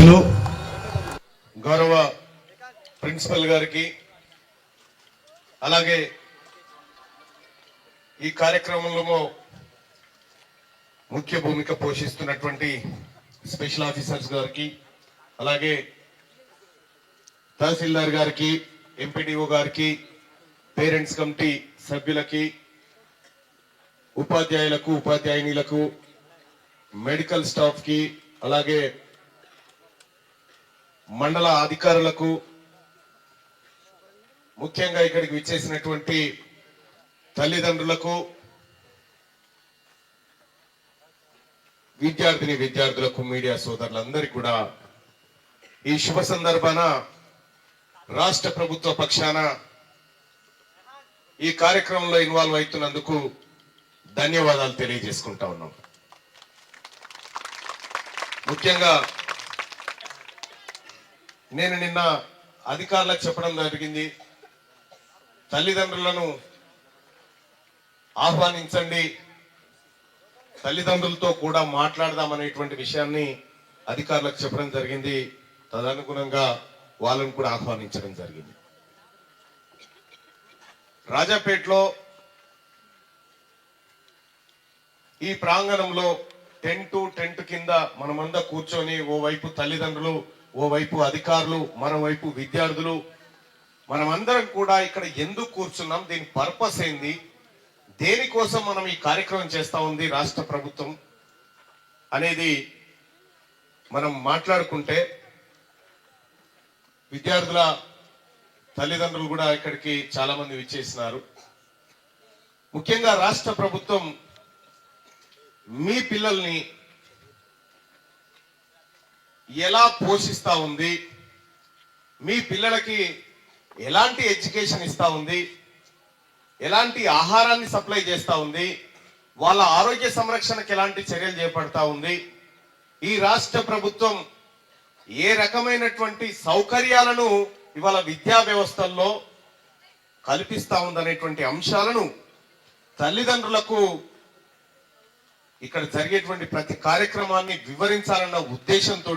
అధ్యక్షులు గౌరవ ప్రిన్సిపల్ గారికి, అలాగే ఈ కార్యక్రమంలో ముఖ్య భూమిక పోషిస్తున్నటువంటి స్పెషల్ ఆఫీసర్స్ గారికి, అలాగే తహసీల్దార్ గారికి, ఎంపీడీఓ గారికి, పేరెంట్స్ కమిటీ సభ్యులకి, ఉపాధ్యాయులకు, ఉపాధ్యాయునిలకు, మెడికల్ స్టాఫ్ కి, అలాగే మండల అధికారులకు, ముఖ్యంగా ఇక్కడికి విచ్చేసినటువంటి తల్లిదండ్రులకు, విద్యార్థులకు, మీడియా సోదరులందరికీ కూడా ఈ శుభ సందర్భాన రాష్ట్ర ప్రభుత్వ పక్షాన ఈ కార్యక్రమంలో ఇన్వాల్వ్ అవుతున్నందుకు ధన్యవాదాలు తెలియజేసుకుంటా ఉన్నాం. ముఖ్యంగా నేను నిన్న అధికారులకు చెప్పడం జరిగింది, తల్లిదండ్రులను ఆహ్వానించండి, తల్లిదండ్రులతో కూడా మాట్లాడదామనేటువంటి విషయాన్ని అధికారులకు చెప్పడం జరిగింది. తదనుగుణంగా వాళ్ళను కూడా ఆహ్వానించడం జరిగింది. రాజాపేటలో ఈ ప్రాంగణంలో టెంట్ కింద మనమంతా కూర్చొని ఓవైపు తల్లిదండ్రులు, ఓవైపు అధికారులు, మరోవైపు విద్యార్థులు, మనమందరం కూడా ఇక్కడ ఎందుకు కూర్చున్నాం, దీని పర్పస్ ఏంది, దేనికోసం మనం ఈ కార్యక్రమం చేస్తా ఉంది రాష్ట్ర ప్రభుత్వం అనేది మనం మాట్లాడుకుంటే, విద్యార్థుల తల్లిదండ్రులు కూడా ఇక్కడికి చాలా మంది విచ్చేసినారు. ముఖ్యంగా రాష్ట్ర ప్రభుత్వం మీ పిల్లల్ని ఎలా పోషిస్తా ఉంది, మీ పిల్లలకి ఎలాంటి ఎడ్యుకేషన్ ఇస్తా ఉంది, ఎలాంటి ఆహారాన్ని సప్లై చేస్తా ఉంది, వాళ్ళ ఆరోగ్య సంరక్షణకు ఎలాంటి చర్యలు చేపడతా ఉంది, ఈ రాష్ట్ర ప్రభుత్వం ఏ రకమైనటువంటి సౌకర్యాలను ఇవాళ విద్యా వ్యవస్థల్లో కల్పిస్తా ఉందనేటువంటి అంశాలను తల్లిదండ్రులకు ఇక్కడ జరిగేటువంటి ప్రతి కార్యక్రమాన్ని వివరించాలన్న ఉద్దేశంతో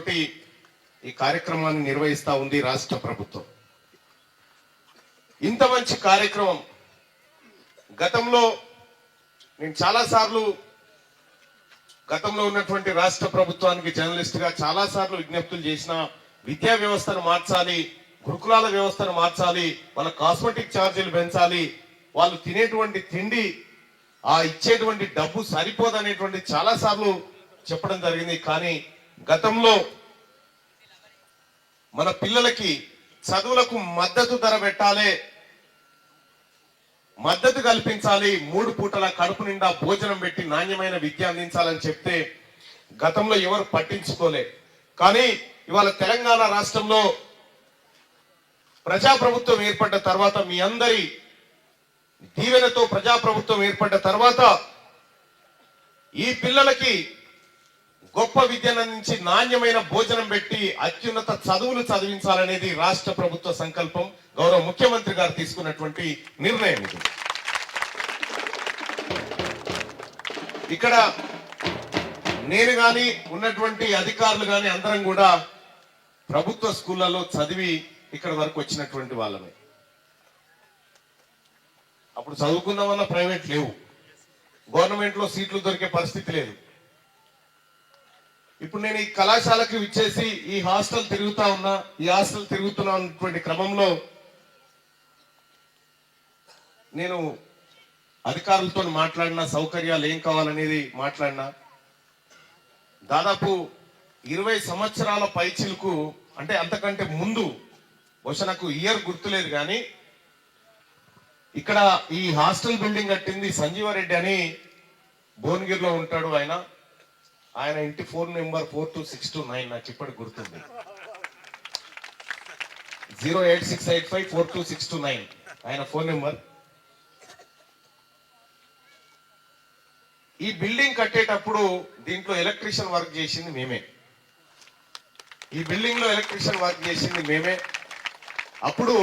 ఈ కార్యక్రమాన్ని నిర్వహిస్తా ఉంది రాష్ట్ర ప్రభుత్వం. ఇంత మంచి కార్యక్రమం గతంలో నేను చాలాసార్లు గతంలో ఉన్నటువంటి రాష్ట్ర ప్రభుత్వానికి జర్నలిస్ట్ గా చాలాసార్లు విజ్ఞప్తులు చేసిన, విద్యా వ్యవస్థను మార్చాలి, గురుకులాల వ్యవస్థను మార్చాలి, వాళ్ళ కాస్మెటిక్ ఛార్జీలు పెంచాలి, వాళ్ళు తినేటువంటి తిండి ఆ ఇచ్చేటువంటి డబ్బు సరిపోదనేటువంటి చాలా సార్లు చెప్పడం జరిగింది. కానీ గతంలో మన పిల్లలకి చదువులకు మద్దతు ధర పెట్టాలి, మద్దతు కల్పించాలి, 3 పూటల కడుపు నిండా భోజనం పెట్టి నాణ్యమైన విద్య అందించాలని చెప్తే గతంలో ఎవరు పట్టించుకోలే. కానీ ఇవాళ తెలంగాణ రాష్ట్రంలో ప్రజాప్రభుత్వం ఏర్పడ్డ తర్వాత, మీ అందరి దీవెనతో ప్రజాప్రభుత్వం ఏర్పడ్డ తర్వాత ఈ పిల్లలకి గొప్ప విద్యను అందించి నాణ్యమైన భోజనం పెట్టి అత్యున్నత చదువులు చదివించాలనేది రాష్ట్ర ప్రభుత్వ సంకల్పం, గౌరవ ముఖ్యమంత్రి గారు తీసుకున్నటువంటి నిర్ణయం ఇది. ఇక్కడ నేను గాని ఉన్నటువంటి అధికారులు గాని అందరం కూడా ప్రభుత్వ స్కూళ్లలో చదివి ఇక్కడ వరకు వచ్చినటువంటి వాళ్ళమే. అప్పుడు చదువుకుందామన్న ప్రైవేట్ లేవు, గవర్నమెంట్ లో సీట్లు దొరికే పరిస్థితి లేదు. ఇప్పుడు నేను ఈ కళాశాలకు విచ్చేసి ఈ హాస్టల్ తిరుగుతున్నటువంటి క్రమంలో నేను అధికారులతో మాట్లాడినా, సౌకర్యాలు ఏం కావాలనేది మాట్లాడినా, దాదాపు 20 సంవత్సరాల పైచిలకు, అంటే అంతకంటే ముందు, బహుశా నాకు ఇయర్ గుర్తులేదు కానీ, ఇక్కడ ఈ హాస్టల్ బిల్డింగ్ కట్టింది సంజీవారెడ్డి అని భువనగిరిలో ఉంటాడు. ఆయన ఇంటి ఫోన్ నెంబర్ 42629 నాకు ఇప్పటికి గుర్తుంది. 086854262 ఆయన ఫోన్ నెంబర్. ఈ బిల్డింగ్ కట్టేటప్పుడు దీంట్లో ఎలక్ట్రీషియన్ వర్క్ చేసింది మేమే, ఈ బిల్డింగ్ లో ఎలక్ట్రీషియన్ వర్క్ చేసింది మేమే. అప్పుడు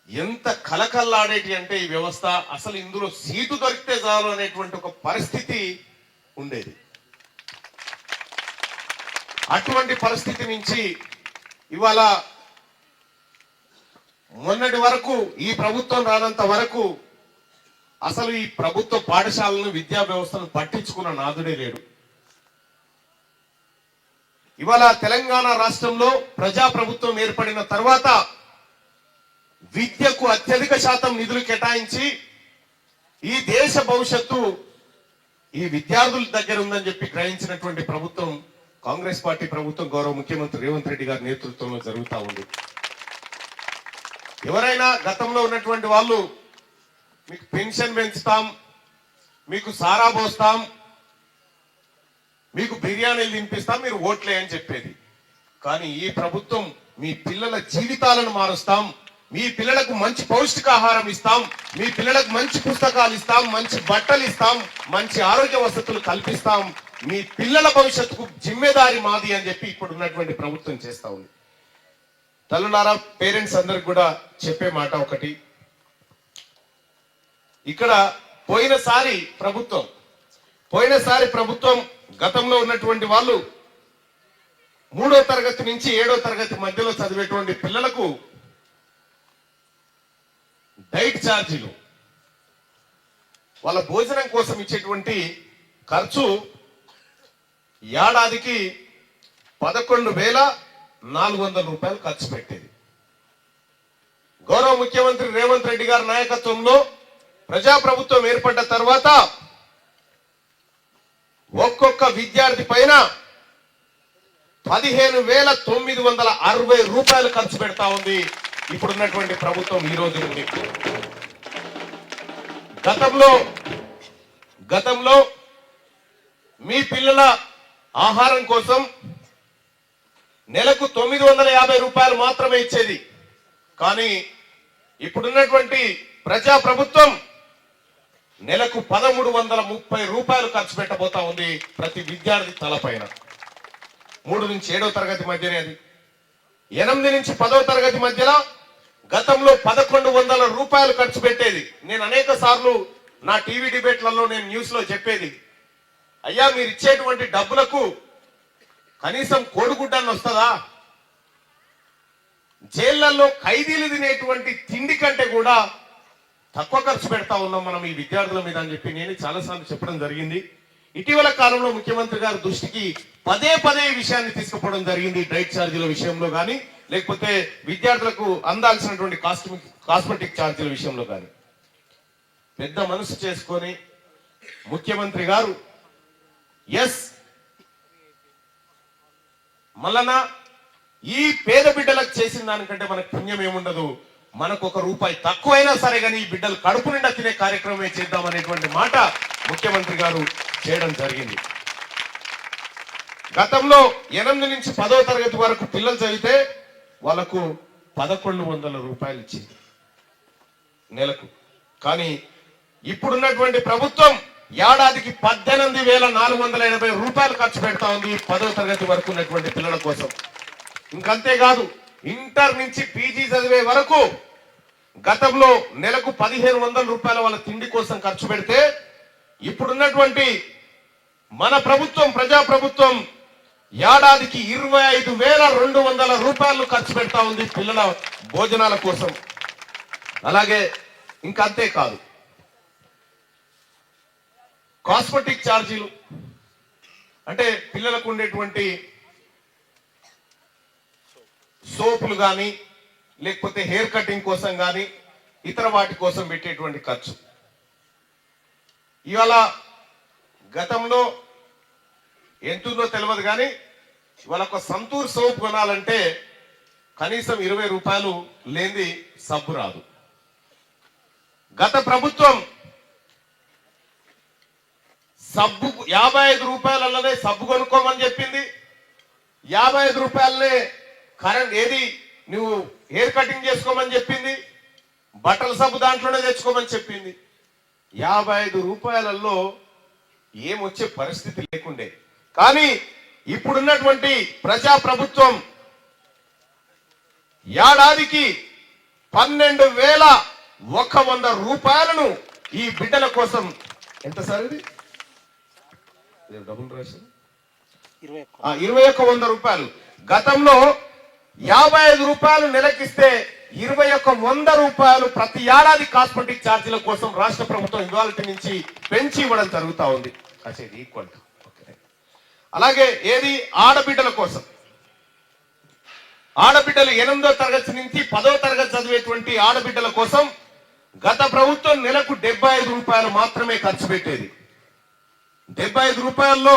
ఎంత కలకల్లాడేటి అంటే ఈ వ్యవస్థ, అసలు ఇందులో సీటు దొరికితే చాలు అనేటువంటి ఒక పరిస్థితి ఉండేది. అటువంటి పరిస్థితి నుంచి ఇవాళ మొన్నటి వరకు ఈ ప్రభుత్వం రానంత వరకు అసలు ఈ ప్రభుత్వ పాఠశాలను విద్యా వ్యవస్థను పట్టించుకున్న నాదుడే లేడు. ఇవాళ తెలంగాణ రాష్ట్రంలో ప్రజాప్రభుత్వం ఏర్పడిన తర్వాత విద్యకు అత్యధిక శాతం నిధులు కేటాయించి ఈ దేశ భవిష్యత్తు ఈ విద్యార్థుల దగ్గర ఉందని చెప్పి గ్రహించినటువంటి ప్రభుత్వం కాంగ్రెస్ పార్టీ ప్రభుత్వం గౌరవ ముఖ్యమంత్రి రేవంత్ రెడ్డి గారి నేతృత్వంలో జరుగుతూ ఉంది. ఎవరైనా గతంలో ఉన్నటువంటి వాళ్ళు మీకు పెన్షన్ పెంచుతాం, మీకు సారా పోస్తాం, మీకు బిర్యానీలు తినిపిస్తాం, మీరు ఓట్లే అని చెప్పేది. కానీ ఈ ప్రభుత్వం మీ పిల్లల జీవితాలను మారుస్తాం, మీ పిల్లలకు మంచి పౌష్టికాహారం ఇస్తాం, మీ పిల్లలకు మంచి పుస్తకాలు ఇస్తాం, మంచి బట్టలు ఇస్తాం, మంచి ఆరోగ్య వసతులు కల్పిస్తాం, మీ పిల్లల భవిష్యత్తుకు జిమ్మేదారి మాది అని చెప్పి ఇప్పుడు ఉన్నటువంటి ప్రభుత్వం చేస్తా ఉంది. తల్లులారా, పేరెంట్స్ అందరికి కూడా చెప్పే మాట ఒకటి, ఇక్కడ పోయినసారి ప్రభుత్వం గతంలో ఉన్నటువంటి వాళ్ళు 3వ తరగతి నుంచి 7వ తరగతి మధ్యలో చదివేటువంటి పిల్లలకు డైట్ ఛార్జీలు, వాళ్ళ భోజనం కోసం ఇచ్చేటువంటి ఖర్చు ఏడాదికి 11,400 రూపాయలు ఖర్చు పెట్టేది. గౌరవ ముఖ్యమంత్రి రేవంత్ రెడ్డి గారి నాయకత్వంలో ప్రజాప్రభుత్వం ఏర్పడ్డ తర్వాత ఒక్కొక్క విద్యార్థి పైన 15,960 రూపాయలు ఖర్చు పెడతా ఉంది ఇప్పుడున్నటువంటి ప్రభుత్వం. ఈ రోజు నుండి గతంలో మీ పిల్లల ఆహారం కోసం నెలకు 950 రూపాయలు మాత్రమే ఇచ్చేది. కానీ ఇప్పుడున్నటువంటి ప్రజా ప్రభుత్వం నెలకు 1,330 రూపాయలు ఖర్చు పెట్టబోతా ఉంది ప్రతి విద్యార్థి తలపైన. 3 నుంచి 7వ తరగతి మధ్యనే అది. 8 నుంచి 10వ తరగతి మధ్యలో గతంలో 1,100 రూపాయలు ఖర్చు పెట్టేది. నేను అనేక సార్లు నా టీవీ డిబేట్లలో నేను న్యూస్ లో చెప్పేది, అయ్యా మీరు ఇచ్చేటువంటి డబ్బులకు కనీసం కోడిగుడ్డని వస్తుందా? జైళ్లలో ఖైదీలు తినేటువంటి తిండి కంటే కూడా తక్కువ ఖర్చు పెడతా ఉన్నాం మనం ఈ విద్యార్థుల మీద అని చెప్పి నేను చాలాసార్లు చెప్పడం జరిగింది. ఇటీవల కాలంలో ముఖ్యమంత్రి గారి దృష్టికి పదే ఈ విషయాన్ని తీసుకుపోవడం జరిగింది. డైట్ ఛార్జీల విషయంలో కానీ, లేకపోతే విద్యార్థులకు అందాల్సినటువంటి కాస్మెటిక్ ఛార్జీల విషయంలో కానీ పెద్ద మనసు చేసుకొని ముఖ్యమంత్రి గారు మల్లన ఈ పేద బిడ్డలకు చేసిన దానికంటే మనకు పుణ్యం ఏముండదు, మనకు 1 రూపాయి తక్కువైనా సరే కానీ ఈ బిడ్డలు కడుపు నిండా తినే కార్యక్రమమే చేద్దామనేటువంటి మాట ముఖ్యమంత్రి గారు చేయడం జరిగింది. గతంలో 8 నుంచి 10వ తరగతి వరకు పిల్లలు చదివితే వాళ్ళకు 1,100 రూపాయలు ఇచ్చింది నెలకు. కానీ ఇప్పుడున్నటువంటి ప్రభుత్వం ఏడాదికి 18,480 రూపాయలు ఖర్చు పెడతా ఉంది 10వ తరగతి వరకు ఉన్నటువంటి పిల్లల కోసం. ఇంకంతేకాదు, ఇంటర్ నుంచి పీజీ చదివే వరకు గతంలో నెలకు 1,500 రూపాయల వాళ్ళ తిండి కోసం ఖర్చు పెడితే ఇప్పుడున్నటువంటి మన ప్రభుత్వం ప్రజాప్రభుత్వం ఏడాదికి 25,200 రూపాయలు ఖర్చు పెడతా ఉంది పిల్లల భోజనాల కోసం. అలాగే ఇంకంతేకాదు, కాస్మెటిక్ ఛార్జీలు అంటే పిల్లలకు ఉండేటువంటి సోపులు కానీ, లేకపోతే హెయిర్ కటింగ్ కోసం కానీ, ఇతర వాటి కోసం పెట్టేటువంటి ఖర్చు. ఇవాళ గతంలో ఎంతుందో తెలియదు కానీ ఇవాళ ఒక సంతూర్ సోప్ కొనాలంటే కనీసం 20 రూపాయలు లేనిది సబ్బు రాదు. గత ప్రభుత్వం సబ్బు 55 రూపాయలలోనే సబ్బు కొనుక్కోమని చెప్పింది. 55 రూపాయలనే కరెంట్ ఏది నువ్వు హెయిర్ కటింగ్ చేసుకోమని చెప్పింది. బట్టల సబ్బు దాంట్లోనే తెచ్చుకోమని చెప్పింది. 55 రూపాయలలో ఏమొచ్చే పరిస్థితి లేకుండే. కానీ ఇప్పుడున్నటువంటి ప్రజా ప్రభుత్వం ఏడాదికి 12,100 రూపాయలను ఈ బిడ్డల కోసం, ఎంత సార్ ఇది డబుల్ రేషన్, 21 రూపాయలు. గతంలో 55 రూపాయలు నెలకిస్తే 21 రూపాయలు ప్రతి ఏడాది కాస్మెటిక్ ఛార్జీల కోసం రాష్ట్ర ప్రభుత్వం ఇవాళ నుంచి పెంచి ఇవ్వడం జరుగుతా ఉంది. ఈక్వల్. అలాగే ఏది ఆడబిడ్డల కోసం, ఆడబిడ్డలు 8వ తరగతి నుంచి 10వ తరగతి చదివేటువంటి ఆడబిడ్డల కోసం గత ప్రభుత్వం నెలకు 75 రూపాయలు మాత్రమే ఖర్చు పెట్టేది. 75 రూపాయల్లో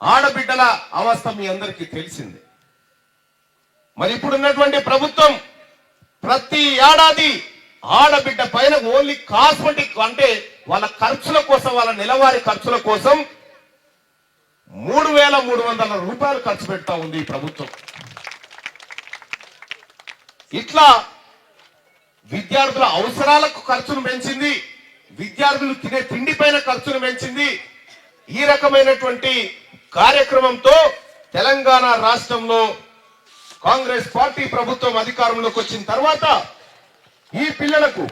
ఆడబిడ్డల అవస్థ మీ అందరికీ తెలిసిందే. మరి ఇప్పుడున్నటువంటి ప్రభుత్వం ప్రతి ఏడాది ఆడబిడ్డ పైన ఓన్లీ కాస్మెటిక్ అంటే వాళ్ళ ఖర్చుల కోసం, వాళ్ళ నెలవారీ ఖర్చుల కోసం 3,300 రూపాయలు ఖర్చు పెడతా ఉంది ఈ ప్రభుత్వం. ఇట్లా విద్యార్థుల అవసరాలకు ఖర్చును పెంచింది, విద్యార్థులు తినే తిండి పైన ఖర్చును పెంచింది. ఈ రకమైనటువంటి కార్యక్రమంతో తెలంగాణ రాష్ట్రంలో కాంగ్రెస్ పార్టీ ప్రభుత్వం అధికారంలోకి వచ్చిన తర్వాత ఈ పిల్లలకు,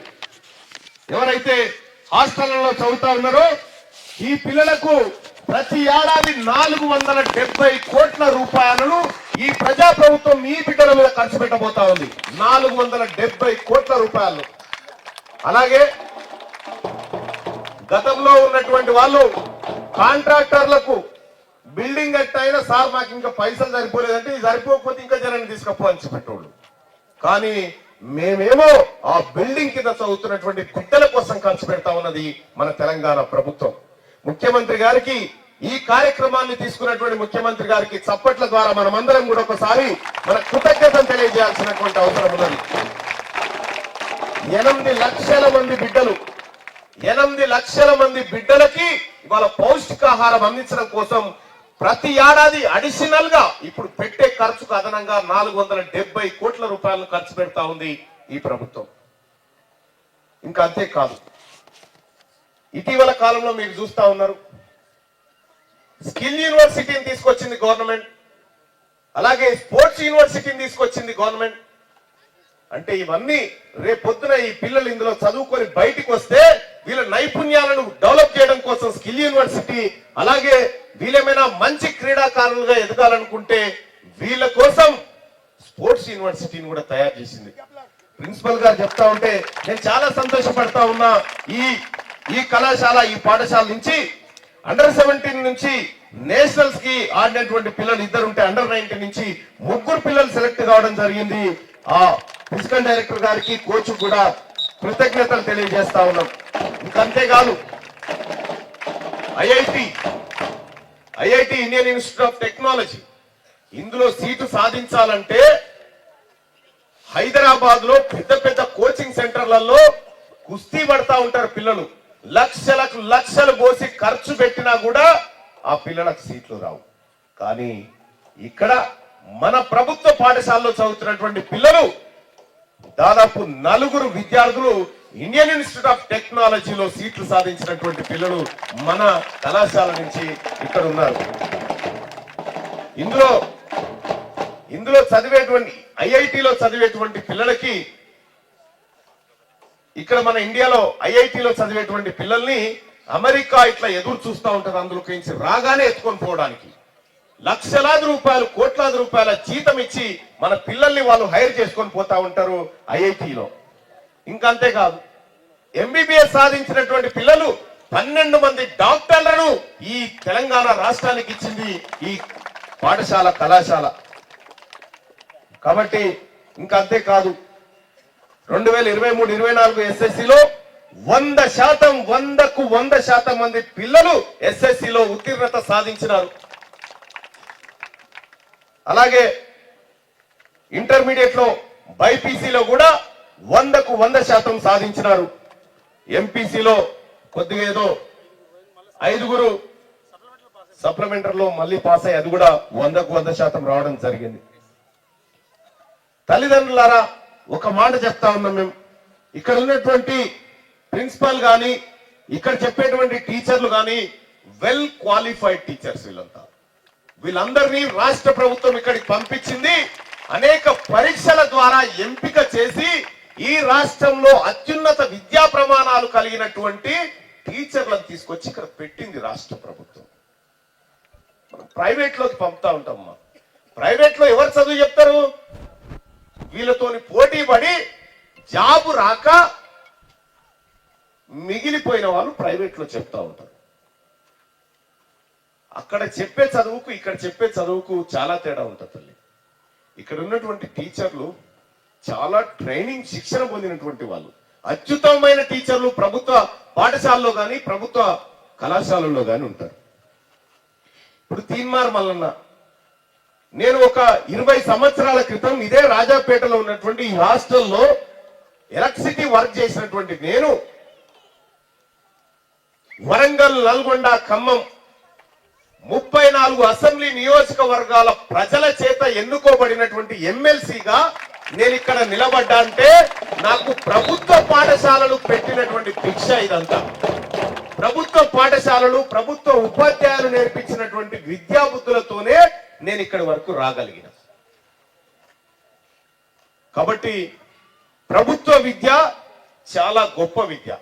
ఎవరైతే హాస్టళ్లలో చదువుతా ఉన్నారో ఈ పిల్లలకు ప్రతి ఏడాది 470 కోట్ల రూపాయలను ఈ ప్రజా ప్రభుత్వం మీ బిడ్డల మీద ఖర్చు పెట్టబోతా ఉంది. 470 కోట్ల రూపాయలు. అలాగే గతంలో ఉన్నటువంటి వాళ్ళు కాంట్రాక్టర్లకు బిల్డింగ్ అయినా సార్ మాకు ఇంకా పైసలు సరిపోలేదంటే ఇది సరిపోకపోతే ఇంకా జనాన్ని తీసుకపో అని చెప్పేటోళ్ళు. కానీ మేమేమో ఆ బిల్డింగ్ కింద చదువుతున్నటువంటి బిడ్డల కోసం ఖర్చు పెడతా ఉన్నది మన తెలంగాణ ప్రభుత్వం. ముఖ్యమంత్రి గారికి, ఈ కార్యక్రమాన్ని తీసుకున్నటువంటి ముఖ్యమంత్రి గారికి చప్పట్ల ద్వారా మనమందరం కూడా ఒకసారి మన కృతజ్ఞతను తెలియజేయాల్సినటువంటి అవసరం ఉన్నది. 8 లక్షల మంది బిడ్డలు, 8 లక్షల మంది బిడ్డలకి ఇవాళ పౌష్టికాహారం అందించడం కోసం ప్రతి ఏడాది అడిషనల్ గా ఇప్పుడు పెట్టే ఖర్చుకు అదనంగా 470 కోట్ల రూపాయలను ఖర్చు పెడతా ఉంది ఈ ప్రభుత్వం. ఇంకా అంతేకాదు, ఇటీవల కాలంలో మీరు చూస్తా ఉన్నారు స్కిల్ యూనివర్సిటీని తీసుకొచ్చింది గవర్నమెంట్, అలాగే స్పోర్ట్స్ యూనివర్సిటీని తీసుకొచ్చింది గవర్నమెంట్. అంటే ఇవన్నీ రేపొద్దున ఈ పిల్లలు ఇందులో చదువుకొని బయటికి వస్తే వీళ్ళ నైపుణ్యాలను డెవలప్ చేయడం కోసం స్కిల్ యూనివర్సిటీ, అలాగే వీళ్ళేమైనా మంచి క్రీడాకారులుగా ఎదగాలనుకుంటే వీళ్ళ కోసం స్పోర్ట్స్ యూనివర్సిటీని కూడా తయారు చేసింది. ప్రిన్సిపల్ గారు చెప్తా ఉంటే నేను చాలా సంతోషపడతా ఉన్నా. ఈ కళాశాల, ఈ పాఠశాల నుంచి అండర్-17 నుంచి నేషనల్స్ కి ఆడినటువంటి పిల్లలు 2 ఉంటే అండర్-19 నుంచి 3 పిల్లలు సెలెక్ట్ కావడం జరిగింది. ఆ ఫిజికల్ డైరెక్టర్ గారికి, కోచ్ కూడా కృతజ్ఞతలు తెలియజేస్తా ఉన్నాం. ఇంకంతేకాదు IIT Indian Institute of Technology, ఇందులో సీటు సాధించాలంటే హైదరాబాద్ లో పెద్ద పెద్ద కోచింగ్ సెంటర్లలో కుస్తీ పడతా ఉంటారు పిల్లలు. లక్షలకు లక్షలు పోసి ఖర్చు పెట్టినా కూడా ఆ పిల్లలకు సీట్లు రావు. కానీ ఇక్కడ మన ప్రభుత్వ పాఠశాలలో చదువుతున్నటువంటి పిల్లలు దాదాపు 4 విద్యార్థులు ఇండియన్ ఇన్స్టిట్యూట్ ఆఫ్ టెక్నాలజీలో సీట్లు సాధించినటువంటి పిల్లలు మన కళాశాల నుంచి ఇక్కడ ఉన్నారు. ఇందులో చదివేటువంటి ఐఐటిలో చదివేటువంటి పిల్లలకి, ఇక్కడ మన ఇండియాలో ఐఐటిలో చదివేటువంటి పిల్లల్ని అమెరికా ఇట్లా ఎదురు చూస్తూ ఉంటారు. అందులోకి రాగానే ఎత్తుకొని పోవడానికి లక్షలాది రూపాయలు, కోట్లాది రూపాయల జీతం ఇచ్చి మన పిల్లల్ని వాళ్ళు హైర్ చేసుకొని పోతా ఉంటారు ఐఐటిలో. ఇంకా అంతేకాదు, ఎంబీబీఎస్ సాధించినటువంటి పిల్లలు 12 మంది డాక్టర్లను ఈ తెలంగాణ రాష్ట్రానికి ఇచ్చింది ఈ పాఠశాల, కళాశాల. కాబట్టి ఇంకా అంతేకాదు, 2023-24 ఎస్ఎస్సిలో 100%, 100% మంది పిల్లలు ఎస్ఎస్సిలో ఉత్తీర్ణత సాధించినారు. అలాగే ఇంటర్మీడియట్ లో బైపీసీలో కూడా 100% సాధించినారు. ఎంపీసీలో కొద్దిగా ఏదో 5 సప్లిమెంటరీలో మళ్ళీ పాస్ అయ్యి అది కూడా 100% రావడం జరిగింది. తల్లిదండ్రులారా, ఒక మాట చెప్తా ఉన్నాం మేము, ఇక్కడ ఉన్నటువంటి ప్రిన్సిపల్ గాని, ఇక్కడ చెప్పేటువంటి టీచర్లు గాని వెల్ క్వాలిఫైడ్ టీచర్స్. వీళ్ళందరినీ రాష్ట్ర ప్రభుత్వం ఇక్కడికి పంపించింది అనేక పరీక్షల ద్వారా ఎంపిక చేసి ఈ రాష్ట్రంలో అత్యున్నత విద్యా ప్రమాణాలు కలిగినటువంటి టీచర్లను తీసుకొచ్చి ఇక్కడ పెట్టింది రాష్ట్ర ప్రభుత్వం. మనం ప్రైవేట్లోకి పంపుతా ఉంటామమ్మా. ప్రైవేట్లో ఎవరు చదువు చెప్తారు? వీళ్ళతోని పోటీ పడి జాబు రాక మిగిలిపోయిన వాళ్ళు ప్రైవేట్లో చెప్తా ఉంటారు. అక్కడ చెప్పే చదువుకు ఇక్కడ చెప్పే చదువుకు చాలా తేడా ఉంటుంది తల్లి. ఇక్కడ ఉన్నటువంటి టీచర్లు చాలా ట్రైనింగ్ శిక్షణ పొందినటువంటి వాళ్ళు, అత్యుత్తమమైన టీచర్లు ప్రభుత్వ పాఠశాలలో కానీ ప్రభుత్వ కళాశాలల్లో కానీ ఉంటారు. ఇప్పుడు తీన్మార్ మల్లన్న, నేను ఒక 20 సంవత్సరాల క్రితం ఇదే రాజాపేటలో ఉన్నటువంటి ఈ హాస్టల్లో ఎలక్ట్రిసిటీ వర్క్ చేసినటువంటి నేను వరంగల్, నల్గొండ, ఖమ్మం 34 అసెంబ్లీ నియోజకవర్గాల ప్రజల చేత ఎన్నుకోబడినటువంటి ఎమ్మెల్సీగా నేను ఇక్కడ నిలబడ్డా అంటే నాకు ప్రభుత్వ పాఠశాలలు పెట్టినటువంటి భిక్ష ఇదంతా. ప్రభుత్వ పాఠశాలలు, ప్రభుత్వ ఉపాధ్యాయులు నేర్పించినటువంటి విద్యాబుద్ధులతోనే నేను ఇక్కడి వరకు రాగలిగిన. కాబట్టి ప్రభుత్వ విద్య చాలా గొప్ప విద్య.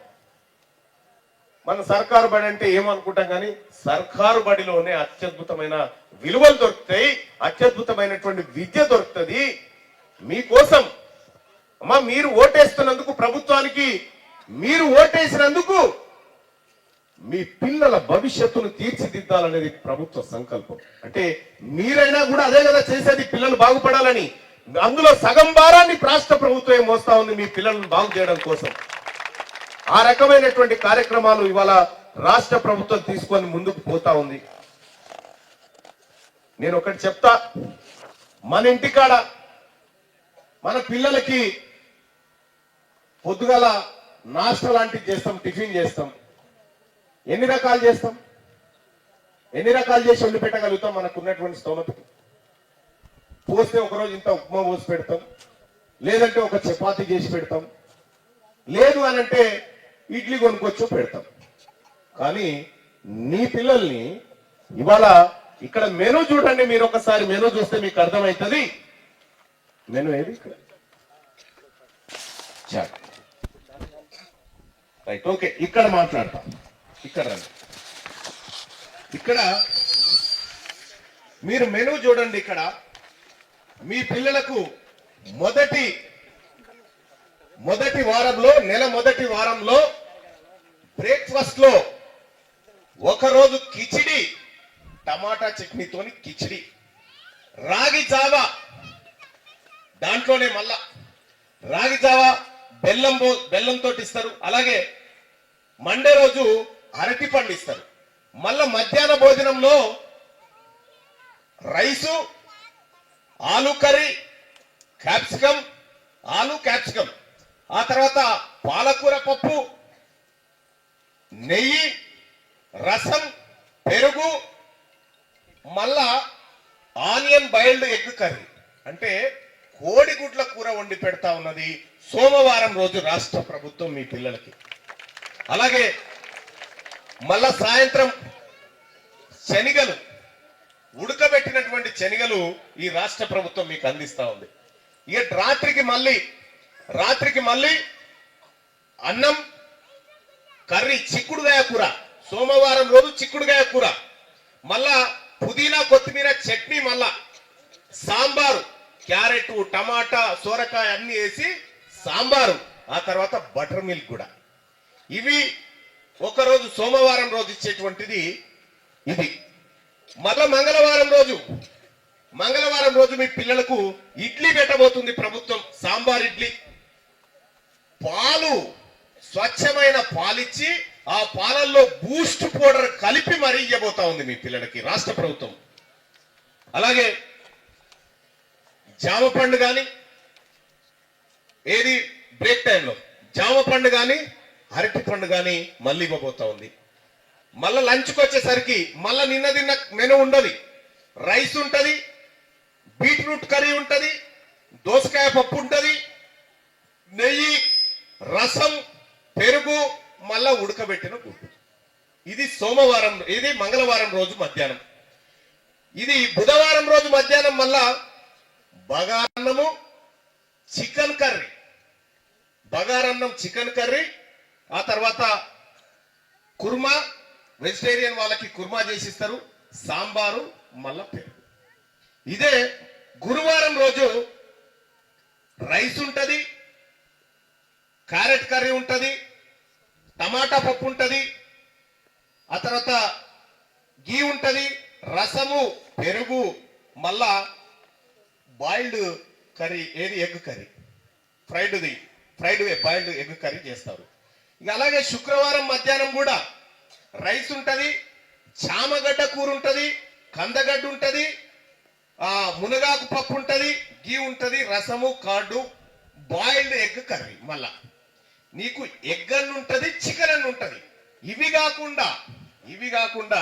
మన సర్కారు బడి అంటే ఏమనుకుంటాం, కానీ సర్కారు బడిలోనే అత్యద్భుతమైన విలువలు దొరుకుతాయి, అత్యద్భుతమైనటువంటి విద్య దొరుకుతుంది. మీకోసం అమ్మా, మీరు ఓటేస్తున్నందుకు, ప్రభుత్వానికి మీరు ఓటేసినందుకు మీ పిల్లల భవిష్యత్తును తీర్చిదిద్దాలనేది ప్రభుత్వ సంకల్పం. అంటే మీరైనా కూడా అదే కదా చేసేది, పిల్లలు బాగుపడాలని. అందులో సగం భారాన్ని రాష్ట్ర ప్రభుత్వం మోస్తా ఉంది మీ పిల్లలను బాగు చేయడం కోసం. ఆ రకమైనటువంటి కార్యక్రమాలు ఇవాళ రాష్ట్ర ప్రభుత్వం తీసుకొని ముందుకు పోతా ఉంది. నేను ఒకటి చెప్తా, మన ఇంటికాడ మన పిల్లలకి పొద్దుగల నాస్టా లాంటివి చేస్తాం, టిఫిన్ చేస్తాం. ఎన్ని రకాలు చేస్తాం? ఎన్ని రకాలు చేసి వండి పెట్టగలుగుతాం మనకు ఉన్నటువంటి స్తోమతకి? పోస్తే ఒకరోజు ఇంత ఉప్మా పోసి పెడతాం, లేదంటే ఒక చపాతీ చేసి పెడతాం, లేదు అనంటే ఇడ్లీ కొనుక్కొచ్చు పెడతాం. కానీ నీ పిల్లల్ని ఇవాళ ఇక్కడ మెనూ చూడండి, మీరు ఒకసారి మెనూ చూస్తే మీకు అర్థమవుతుంది. మెనూ ఏది? ఇక్కడ రైట్, ఓకే, ఇక్కడ మాట్లాడతాం. ఇక్కడ రండి. ఇక్కడ మీరు మెనూ చూడండి. ఇక్కడ మీ పిల్లలకు మొదటి వారంలో, నెల మొదటి వారంలో బ్రేక్ఫాస్ట్ లో ఒకరోజు కిచిడి, టమాటా చట్నీతోని కిచిడి, రాగి జావా, దాంట్లోనే మళ్ళా రాగి జావా బెల్లంతో ఇస్తారు. అలాగే మండే రోజు అరటి పండు ఇస్తారు. మళ్ళా మధ్యాహ్న భోజనంలో రైసు, ఆలు కర్రీ, ఆలు క్యాప్సికం, ఆ తర్వాత పాలకూర పప్పు, నెయ్యి, రసం, పెరుగు, మళ్ళా ఆనియన్ బాయిల్డ్ ఎగ్ కర్రీ. అంటే కోడిగుడ్ల కూర వండి పెడతా ఉన్నది సోమవారం రోజు రాష్ట్ర ప్రభుత్వం మీ పిల్లలకి. అలాగే మళ్ళా సాయంత్రం శనిగలు, ఉడకబెట్టినటువంటి శనిగలు ఈ రాష్ట్ర ప్రభుత్వం మీకు అందిస్తా ఉంది. ఇక రాత్రికి మళ్ళీ అన్నం, కర్రీ, చిక్కుడుగాయ కూర, సోమవారం రోజు చిక్కుడుగాయ కూర, మళ్ళా పుదీనా కొత్తిమీర చట్నీ, మళ్ళా సాంబారు, క్యారెట్, టమాటా, సోరకాయ అన్ని వేసి సాంబారు, ఆ తర్వాత బటర్ మిల్క్ కూడా. ఇవి ఒకరోజు సోమవారం రోజు ఇచ్చేటువంటిది ఇది. మళ్ళా మంగళవారం రోజు మీ పిల్లలకు ఇడ్లీ పెట్టబోతుంది ప్రభుత్వం, సాంబార్ ఇడ్లీ. పాలు, స్వచ్ఛమైన పాలిచ్చి ఆ పాలల్లో బూస్ట్ పౌడర్ కలిపి మరీ ఇవ్వబోతా ఉంది మీ పిల్లలకి రాష్ట్ర ప్రభుత్వం. అలాగే జామ పండు కానీ, ఏది బ్రేక్ టైంలో జామ పండు కానీ, అరటి పండు కానీ మళ్ళీ ఇవ్వబోతా ఉంది. మళ్ళా లంచ్కి వచ్చేసరికి మళ్ళా నిన్న తిన్న మెనూ ఉండదు. రైస్ ఉంటది, బీట్రూట్ కర్రీ ఉంటది, దోసకాయ పప్పు ఉంటది, నెయ్యి, రసం, పెరుగు, మళ్ళా ఉడకబెట్టిన గుడ్డు. ఇది మంగళవారం రోజు మధ్యాహ్నం. ఇది బుధవారం రోజు మధ్యాహ్నం మళ్ళా బగారన్నము, చికెన్ కర్రీ, చికెన్ కర్రీ, ఆ తర్వాత కుర్మా, వెజిటేరియన్ వాళ్ళకి కుర్మా చేసిస్తారు, సాంబారు, మళ్ళా పెరుగు. ఇదే గురువారం రోజు రైస్ ఉంటది, క్యారెట్ కర్రీ ఉంటది, టమాటా పప్పు ఉంటది, ఆ తర్వాత గీ ఉంటది, రసము, పెరుగు, మళ్ళా బాయిల్డ్ కర్రీ, ఏది egg curry, fried boiled egg curry చేస్తారు. ఇక అలాగే శుక్రవారం మధ్యాహ్నం కూడా రైస్ ఉంటది, చామగడ్డ కూర ఉంటది, కందగడ్డ ఉంటది, మునగాకు పప్పు ఉంటది, గీ ఉంటది, రసము, కార్డు, బాయిల్డ్ ఎగ్ కర్రీ. మళ్ళా నీకు ఎగ్ అన్న ఉంటది, చికెన్ అన్న ఉంటది. ఇవి కాకుండా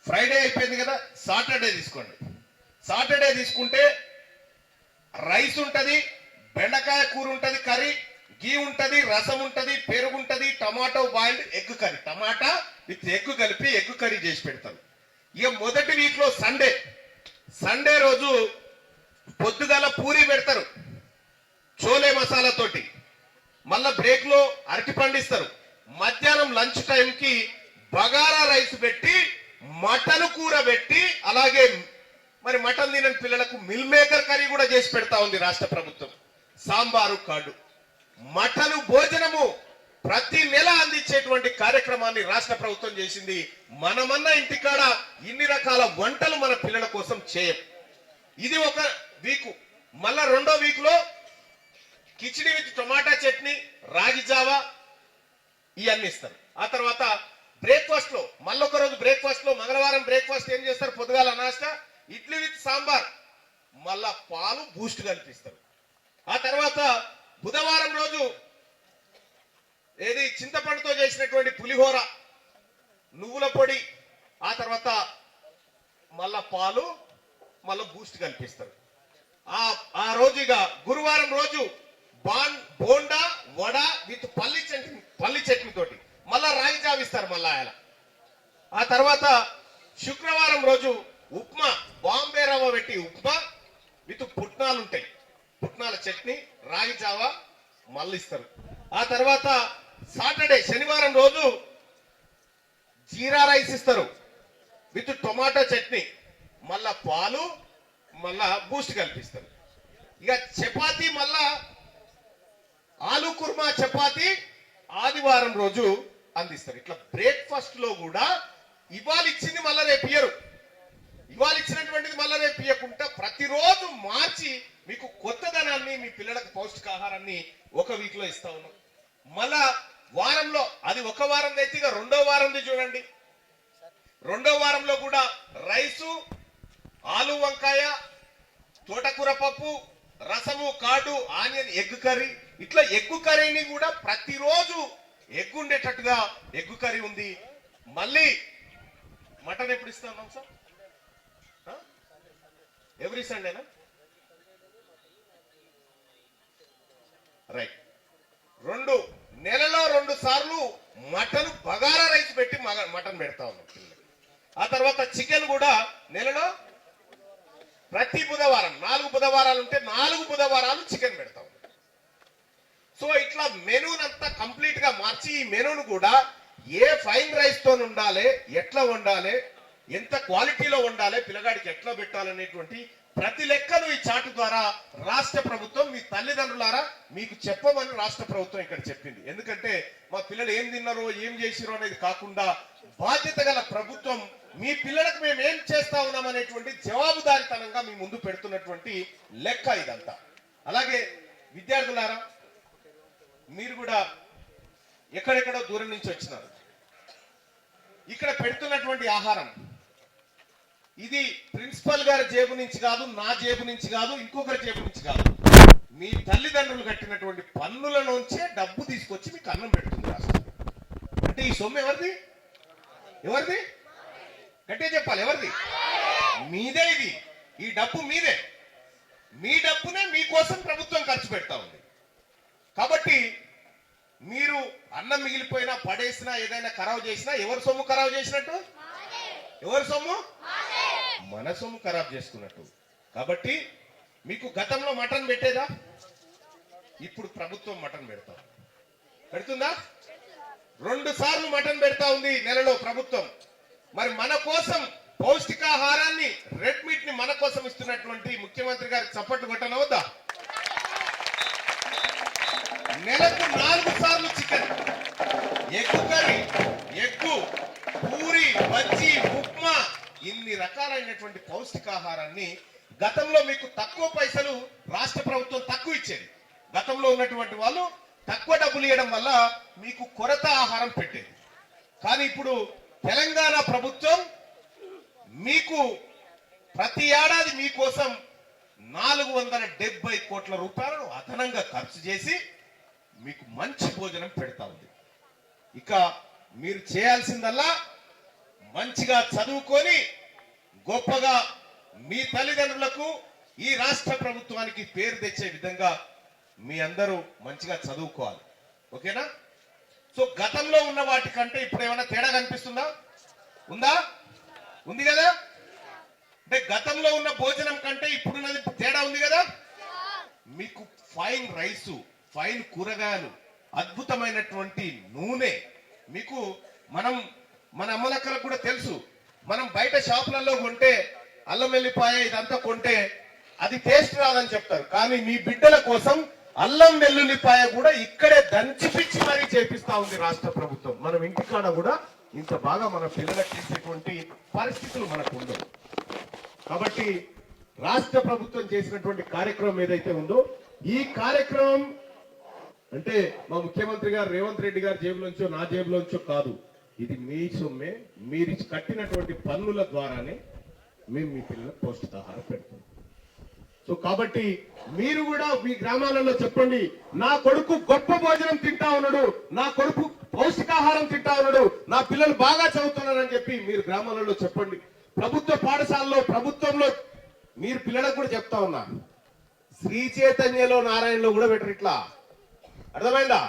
ఫ్రైడే అయిపోయింది కదా, సాటర్డే తీసుకోండి. సాటర్డే తీసుకుంటే రైస్ ఉంటది, బెండకాయ కూర ఉంటది, కర్రీ, గీ ఉంటది, రసం ఉంటది, పెరుగు ఉంటది, tomato boiled egg curry, tomato with egg కలిపి ఎగ్ కర్రీ చేసి పెడతారు. ఇక మొదటి వీక్ లో సండే రోజు పొద్దుగాల పూరి పెడతారు చోలే మసాలా తోటి. మళ్ళా బ్రేక్ లో అరటి పండిస్తారు. మధ్యాహ్నం లంచ్ టైంకి బగారా రైస్ పెట్టి, మటన్ కూర పెట్టి, అలాగే మరి మటన్ తినని పిల్లలకు మిల్ మేకర్ కర్రీ కూడా చేసి పెడతా ఉంది రాష్ట్ర ప్రభుత్వం. సాంబారు, కార్డు, మటన్ భోజనము ప్రతి నెల అందించేటువంటి కార్యక్రమాన్ని రాష్ట్ర ప్రభుత్వం చేసింది. మనమన్నా ఇంటికాడ ఇన్ని రకాల వంటలు మన పిల్లల కోసం చేయం. ఇది ఒక వీకు. మళ్ళా రెండో వీక్ లో కిచిడి విత్ టొమాటా చట్నీ, రాగి జావా ఇవన్నీ ఇస్తారు. ఆ తర్వాత బ్రేక్ఫాస్ట్ లో మళ్ళొక రోజు బ్రేక్ఫాస్ట్ లో మంగళవారం బ్రేక్ఫాస్ట్ ఏం చేస్తారు? పొద్దుగాల నాస్టా ఇడ్లీ విత్ సాంబార్, మళ్ళా పాలు, బూస్ట్ కల్పిస్తారు. ఆ తర్వాత బుధవారం రోజు ఏది చింతపండుతో చేసినటువంటి పులిహోర, నువ్వుల పొడి, ఆ తర్వాత మళ్ళా పాలు, మళ్ళా బూస్ట్ కల్పిస్తారు. ఆ రోజు ఇక గురువారం రోజు బోండా, వడ విత్ పల్లి చట్నీ తోటి, మళ్ళా రాగి జావిస్తారు మళ్ళా ఆయన. ఆ తర్వాత శుక్రవారం రోజు ఉప్మా, బాంబే రవ్వ పెట్టి ఉప్మా విత్ పుట్నాలు ఉంటాయి, పుట్నాల చట్నీ, రాగి జావా మళ్ళీ ఇస్తారు. ఆ తర్వాత సాటర్డే శనివారం రోజు జీరా రైస్ ఇస్తారు విత్ టొమాటో చట్నీ, మళ్ళా పాలు, మళ్ళా బూస్ట్ కల్పిస్తారు. ఇక చపాతీ, మళ్ళా ఆలు కుర్మా చపాతీ ఆదివారం రోజు అందిస్తారు. ఇట్లా బ్రేక్ఫాస్ట్ లో కూడా ఇవాళ ఇచ్చింది మళ్ళా రేపు ఇయ్యరు, ఇవాళ ఇచ్చినటువంటిది మళ్ళా రేపు ఇయ్యకుండా ప్రతిరోజు మార్చి మీకు కొత్తదనాన్ని, మీ పిల్లలకు పౌష్టికాహారాన్ని ఒక వీక్ లో ఇస్తా ఉన్నాం. మళ్ళా వారంలో అది ఒక వారం అయితే ఇక రెండో వారంది చూడండి. రెండో వారంలో కూడా రైసు, ఆలు వంకాయ, తోటకూర పప్పు, రసము, కార్డు, ఆనియన్ ఎగ్ కర్రీ. ఇట్లా ఎగ్ కర్రీని కూడా ప్రతిరోజు ఎగ్ ఉండేటట్టుగా ఎగ్ కర్రీ ఉంది. మళ్ళీ మటన్ ఎప్పుడు ఇస్తాం సార్? ఎవ్రీ సండేనా? రైట్. నెలలో 2 సార్లు మటన్ బగారా రైస్ పెట్టి మటన్ పెడతా ఉన్నాం పిల్లలకి. ఆ తర్వాత చికెన్ కూడా నెలలో ప్రతి బుధవారం, 4 బుధవారాలు ఉంటే 4 బుధవారాలు చికెన్ పెడతా ఉన్నాం. సో ఇట్లా మెనూనంతా కంప్లీట్ గా మార్చి, ఈ మెనూను కూడా ఏ ఫైన్ రైస్ తో ఉండాలి, ఎట్లా వండాలి, ఎంత క్వాలిటీలో ఉండాలి, పిల్లగాడికి ఎట్లా పెట్టాలనేటువంటి ప్రతి లెక్కను ఈ చాటు ద్వారా రాష్ట్ర ప్రభుత్వం, మీ తల్లిదండ్రులారా మీకు చెప్పమని రాష్ట్ర ప్రభుత్వం ఇక్కడ చెప్పింది. ఎందుకంటే మా పిల్లలు ఏం తిన్నారో, ఏం చేసిరో అనేది కాకుండా బాధ్యత గల ప్రభుత్వం మీ పిల్లలకు మేము ఏం చేస్తా ఉన్నాం అనేటువంటి జవాబుదారితనంగా మీ ముందు పెడుతున్నటువంటి లెక్క ఇదంతా. అలాగే విద్యార్థులారా, మీరు కూడా ఎక్కడెక్కడో దూరం నుంచి వచ్చినారు. ఇక్కడ పెడుతున్నటువంటి ఆహారం ఇది ప్రిన్సిపల్ గారి జేబు నుంచి కాదు, నా జేబు నుంచి కాదు, ఇంకొకరి జేబు నుంచి కాదు. మీ తల్లిదండ్రులు కట్టినటువంటి పన్నుల నుంచే డబ్బు తీసుకొచ్చి మీకు అన్నం పెడుతుంది రాష్ట్రం. అంటే ఈ సొమ్ము ఎవరిది? గట్టిగా చెప్పాలి, ఎవరిది? మీదే. ఇది ఈ డబ్బు మీదే. మీ డబ్బునే మీకోసం ప్రభుత్వం ఖర్చు పెడతా ఉంది. కాబట్టి మీరు అన్నం మిగిలిపోయినా, పడేసినా, ఏదైనా ఖరాబు చేసినా ఎవరి సొమ్ము ఖరాబు చేసినట్టు? ఎవరి సొమ్ము? మన సొమ్ము ఖరాబు చేసుకున్నట్టు. కాబట్టి మీకు గతంలో మటన్ పెట్టేదా? ఇప్పుడు ప్రభుత్వం మటన్ పెడుతుందా? 2 సార్లు మటన్ పెడతా ఉంది నెలలో ప్రభుత్వం. మరి మన కోసం పౌష్టికాహారాన్ని రెడ్ మీట్ ని మన కోసం ఇస్తున్నటువంటి ముఖ్యమంత్రి గారికి చప్పట్లు కొట్టనవద్దా? నెలకు 4 సార్లు chicken, egg curry, egg, puri, bajji, upma, ఇన్ని రకాలైనటువంటి పౌష్టికాహారాన్ని గతంలో మీకు తక్కువ పైసలు రాష్ట్ర ప్రభుత్వం తక్కువ ఇచ్చేది. గతంలో ఉన్నటువంటి వాళ్ళు తక్కువ డబ్బులు ఇవ్వడం వల్ల మీకు కొరత ఆహారం పెట్టేది. కానీ ఇప్పుడు తెలంగాణ ప్రభుత్వం మీకు ప్రతి ఏడాది మీకోసం 470 కోట్ల రూపాయలను అదనంగా ఖర్చు చేసి మీకు మంచి భోజనం పెడతా ఉంది. ఇక మీరు చేయాల్సిందల్లా మంచిగా చదువుకొని గొప్పగా మీ తల్లిదండ్రులకు ఈ రాష్ట్ర ప్రభుత్వానికి పేరు తెచ్చే విధంగా మీ అందరూ మంచిగా చదువుకోవాలి. ఓకేనా? సో గతంలో ఉన్న వాటికంటే ఇప్పుడు ఏమైనా తేడా కనిపిస్తుందా? ఉందా? ఉంది కదా? అంటే గతంలో ఉన్న భోజనం కంటే ఇప్పుడున్నది తేడా ఉంది కదా? మీకు ఫైన్ రైసు, ఫైన్ కూరగాయలు, అద్భుతమైనటువంటి నూనె, మీకు మన అమ్మలక్కలకు కూడా తెలుసు, మనం బయట షాపులలో కొంటే అల్లం వెల్లిపాయ ఇదంతా కొంటే అది టేస్ట్ రాదని చెప్తారు. కానీ మీ బిడ్డల కోసం అల్లం వెల్లుల్లిపాయ కూడా ఇక్కడే దంచిపిచ్చి మరీ చేపిస్తా ఉంది రాష్ట్ర ప్రభుత్వం. మనం ఇంటికాడ కూడా ఇంత బాగా మన పిల్లలకు చేసేటువంటి పరిస్థితులు మనకు ఉండవు. కాబట్టి రాష్ట్ర ప్రభుత్వం చేసినటువంటి కార్యక్రమం ఏదైతే ఉందో, ఈ కార్యక్రమం అంటే మా ముఖ్యమంత్రి గారు రేవంత్ రెడ్డి గారి జేబులోంచో నా జేబులోంచో కాదు, ఇది మీ సొమ్మే. మీరు కట్టినటువంటి పన్నుల ద్వారానే మేము మీ పిల్లలకు పౌష్టికాహారం పెడతాం. సో కాబట్టి మీరు కూడా మీ గ్రామాలలో చెప్పండి, నా కొడుకు గొప్ప భోజనం తింటా ఉన్నాడు, నా కొడుకు పౌష్టికాహారం తింటా ఉన్నాడు, నా పిల్లలు బాగా చదువుతున్నారని చెప్పి మీరు గ్రామాలలో చెప్పండి. ప్రభుత్వ పాఠశాలలో ప్రభుత్వంలో మీరు పిల్లలకు కూడా చెప్తా ఉన్నా, శ్రీ చైతన్యలో నారాయణలో కూడా పెట్టరు. ఇట్లా అర్థమైందా?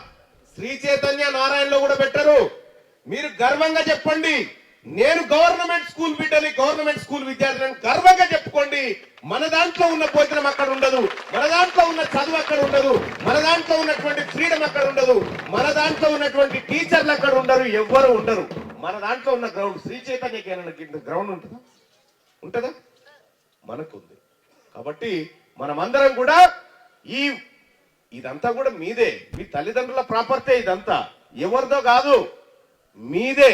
శ్రీ చైతన్య నారాయణలో కూడా పెట్టరు. మీరు గర్వంగా చెప్పండి, నేను గవర్నమెంట్ స్కూల్ బిడ్డని, గవర్నమెంట్ స్కూల్ విద్యార్థిని గర్వంగా చెప్పుకోండి. మన దాంట్లో ఉన్న భోజనం అక్కడ ఉండదు, మన దాంట్లో ఉన్న చదువు అక్కడ ఉండదు, మన దాంట్లో ఉన్నటువంటి ఫ్రీడమ్ అక్కడ ఉండదు, మన దాంట్లో ఉన్నటువంటి టీచర్లు అక్కడ ఉండరు, ఎవ్వరు ఉండరు. మన దాంట్లో ఉన్న గ్రౌండ్ శ్రీ చైతన్యకి గ్రౌండ్ ఉంటుందా? ఉంటుందా? మనకుంది. కాబట్టి మనమందరం కూడా ఇదంతా కూడా మీదే, మీ తల్లిదండ్రుల ప్రాపర్టీ, ఇదంతా ఎవరిదో కాదు, మీదే.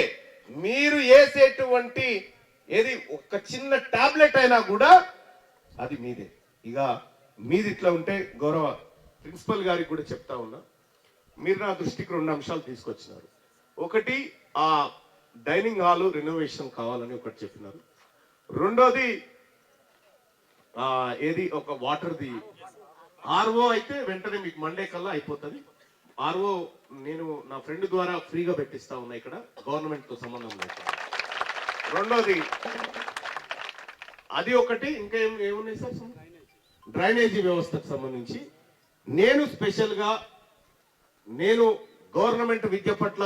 మీరు వేసేటువంటి ఏది ఒక చిన్న టాబ్లెట్ అయినా కూడా అది మీదే. ఇక మీది ఇట్లా ఉంటే గౌరవ ప్రిన్సిపల్ గారికి కూడా చెప్తా ఉన్నా, మీరు నా దృష్టికి 2 అంశాలు తీసుకొచ్చినారు. ఒకటి, ఆ డైనింగ్ హాల్ రెనోవేషన్ కావాలని ఒకటి చెప్పినారు. రెండోది ఏది ఒక వాటర్ది ఆర్ఓ అయితే వెంటనే మీకు మండే కల్లా అయిపోతుంది. ఆర్ఓ నేను నా ఫ్రెండ్ ద్వారా ఫ్రీగా పెట్టిస్తా ఉన్నా, ఇక్కడ గవర్నమెంట్ తో సంబంధం లేదు. రెండోది అది ఒకటి, ఇంకా ఏమున్నాయి సార్? డ్రైనేజీ వ్యవస్థకు సంబంధించి నేను స్పెషల్ గా గవర్నమెంట్ విద్య పట్ల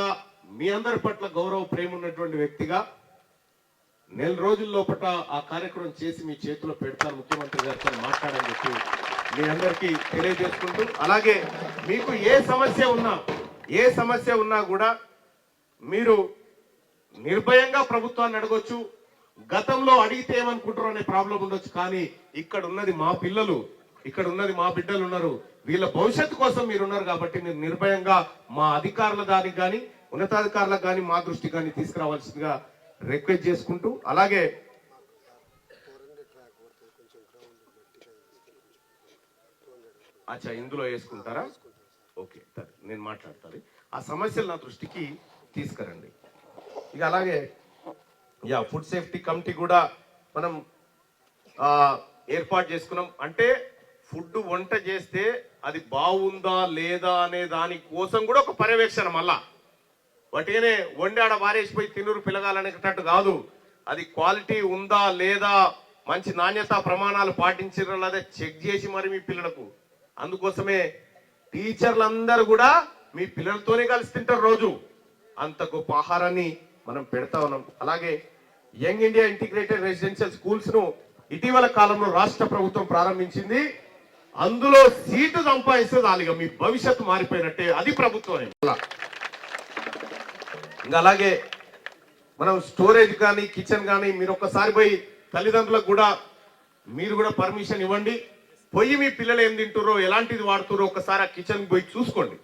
మీ అందరి పట్ల గౌరవ ప్రేమ ఉన్నటువంటి వ్యక్తిగా 4 రోజుల లోపల ఆ కార్యక్రమం చేసి మీ చేతిలో పెడతాను, ముఖ్యమంత్రి గారితో మాట్లాడని చెప్పి మీ అందరికీ తెలియజేసుకుంటూ, అలాగే మీకు ఏ సమస్య ఉన్నా కూడా మీరు నిర్భయంగా ప్రభుత్వాన్ని అడగొచ్చు. గతంలో అడిగితే ఏమనుకుంటారో అనే ప్రాబ్లం ఉండొచ్చు, కానీ ఇక్కడ ఉన్నది మా పిల్లలు, ఇక్కడ ఉన్నది మా బిడ్డలు ఉన్నారు, వీళ్ళ భవిష్యత్తు కోసం మీరు ఉన్నారు. కాబట్టి మీరు నిర్భయంగా మా అధికారుల దానికి కానీ ఉన్నతాధికారులకు కానీ మా దృష్టికి కానీ తీసుకురావాల్సిందిగా రిక్వెస్ట్ చేసుకుంటూ, అలాగే అచ్చా ఇందులో వేసుకుంటారా? ఓకే, నేను మాట్లాడతాను. ఆ సమస్యలు నా దృష్టికి తీసుకురండి. ఇక అలాగే ఫుడ్ సేఫ్టీ కమిటీ కూడా మనం ఏర్పాటు చేసుకున్నాం. అంటే ఫుడ్ వంట చేస్తే అది బాగుందా లేదా అనే దాని కోసం కూడా ఒక పర్యవేక్షణ. మళ్ళా వాటినే వండి ఆడ వారేసిపోయి తినురు పిలగాలనేటట్టు కాదు, అది క్వాలిటీ ఉందా లేదా, మంచి నాణ్యత ప్రమాణాలు పాటించారా లేదా చెక్ చేసి మరి మీ పిల్లలకు. అందుకోసమే టీచర్లందరూ కూడా మీ పిల్లలతోనే కలిసి తింటారు రోజు. అంత గొప్ప ఆహారాన్ని మనం పెడతా ఉన్నాం. అలాగే young India integrated residential schools ను ఇటీవల కాలంలో రాష్ట్ర ప్రభుత్వం ప్రారంభించింది. అందులో సీటు సంపాదిస్తే దానిగా మీ భవిష్యత్తు మారిపోయినట్టే, అది ప్రభుత్వమే. ఇంకా అలాగే మనం స్టోరేజ్ కానీ కిచెన్ కానీ మీరు ఒక్కసారి పోయి తల్లిదండ్రులకు కూడా మీరు కూడా పర్మిషన్ ఇవ్వండి. పోయి మీ పిల్లలు ఏం తింటుర్రో ఎలాంటిది వాడుతుర్రో ఒకసారి ఆ కిచెన్ పోయి చూసుకోండి.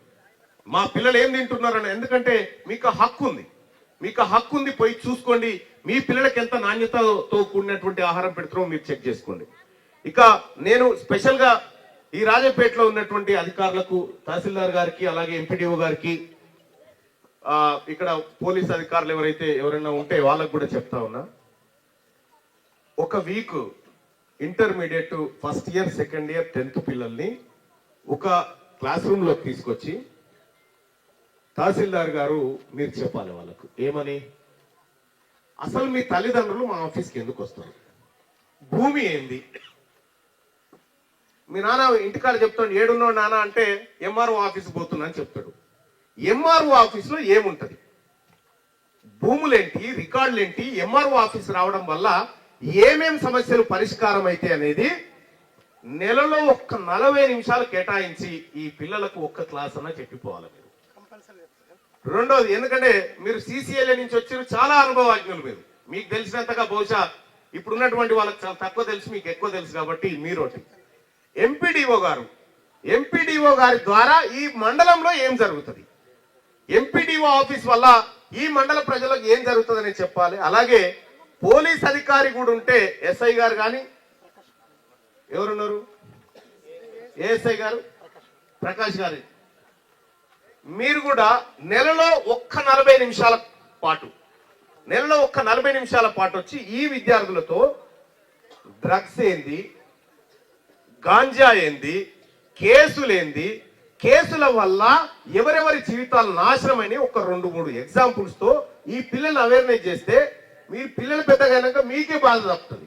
మా పిల్లలు ఏం తింటున్నారని, ఎందుకంటే మీకు హక్కు ఉంది, పోయి చూసుకోండి. మీ పిల్లలకి ఎంత నాణ్యతతో కూడినటువంటి ఆహారం పెడుతున్నారో మీరు చెక్ చేసుకోండి. ఇక నేను స్పెషల్ గా ఈ రాజపేటలో ఉన్నటువంటి అధికారులకు, తహసీల్దార్ గారికి, అలాగే ఎంపీడీఓ గారికి, ఇక్కడ పోలీస్ అధికారులు ఎవరైనా ఉంటే వాళ్ళకు కూడా చెప్తా ఉన్నా. ఒక week intermediate first year, second year, 10th పిల్లల్ని ఒక క్లాస్ రూమ్ లోకి తీసుకొచ్చి తహసీల్దార్ గారు మీరు చెప్పాలి వాళ్ళకు ఏమని, అసలు మీ తల్లిదండ్రులు మా ఆఫీస్కి ఎందుకు వస్తారు, భూమి ఏంది. మీ నాన్న ఇంటికాడ చెప్తాడు, ఏడున్నాడు నాన్న అంటే ఎంఆర్ఓ ఆఫీస్ పోతున్నా అని చెప్తాడు. ఎంఆర్ఓ ఆఫీస్ లో ఏముంటది, భూములేంటి, రికార్డులేంటి, ఎంఆర్ఓ ఆఫీస్ రావడం వల్ల ఏమేం సమస్యలు పరిష్కారం అయితే అనేది నెలలో ఒక్క 40 నిమిషాలు కేటాయించి ఈ పిల్లలకు ఒక్క క్లాస్ అన్నా చెప్పిపోవాలి మీరు. రెండోది, ఎందుకంటే మీరు సిసిఎల్ఏ నుంచి వచ్చారు, చాలా అనుభవజ్ఞులు మీరు, మీకు తెలిసినంతగా బహుశా ఇప్పుడున్నటువంటి వాళ్ళకి చాలా తక్కువ తెలుసు, మీకు ఎక్కువ తెలుసు కాబట్టి మీరోటి. ఎంపీడీఓ గారి ద్వారా ఈ మండలంలో ఏం జరుగుతుంది, ఎంపీడీఓ ఆఫీస్ వల్ల ఈ మండల ప్రజలకు ఏం జరుగుతుందని చెప్పాలి. అలాగే పోలీస్ అధికారి కూడా ఉంటే, ఎస్ఐ గారు కానీ ఎవరున్నారు, ఏఎస్ఐ గారు ప్రకాష్ గారు, మీరు కూడా నెలలో ఒక్క 40 నిమిషాల పాటు వచ్చి ఈ విద్యార్థులతో డ్రగ్స్ ఏంది, గాంజా ఏంది, కేసులేంది, కేసుల వల్ల ఎవరెవరి జీవితాలు నాశనమని ఒక 2-3 ఎగ్జాంపుల్స్ తో ఈ పిల్లల్ని అవేర్నెస్ చేస్తే మీ పిల్లలు పెద్దగైనాక మీకే బాధ తప్పుతుంది,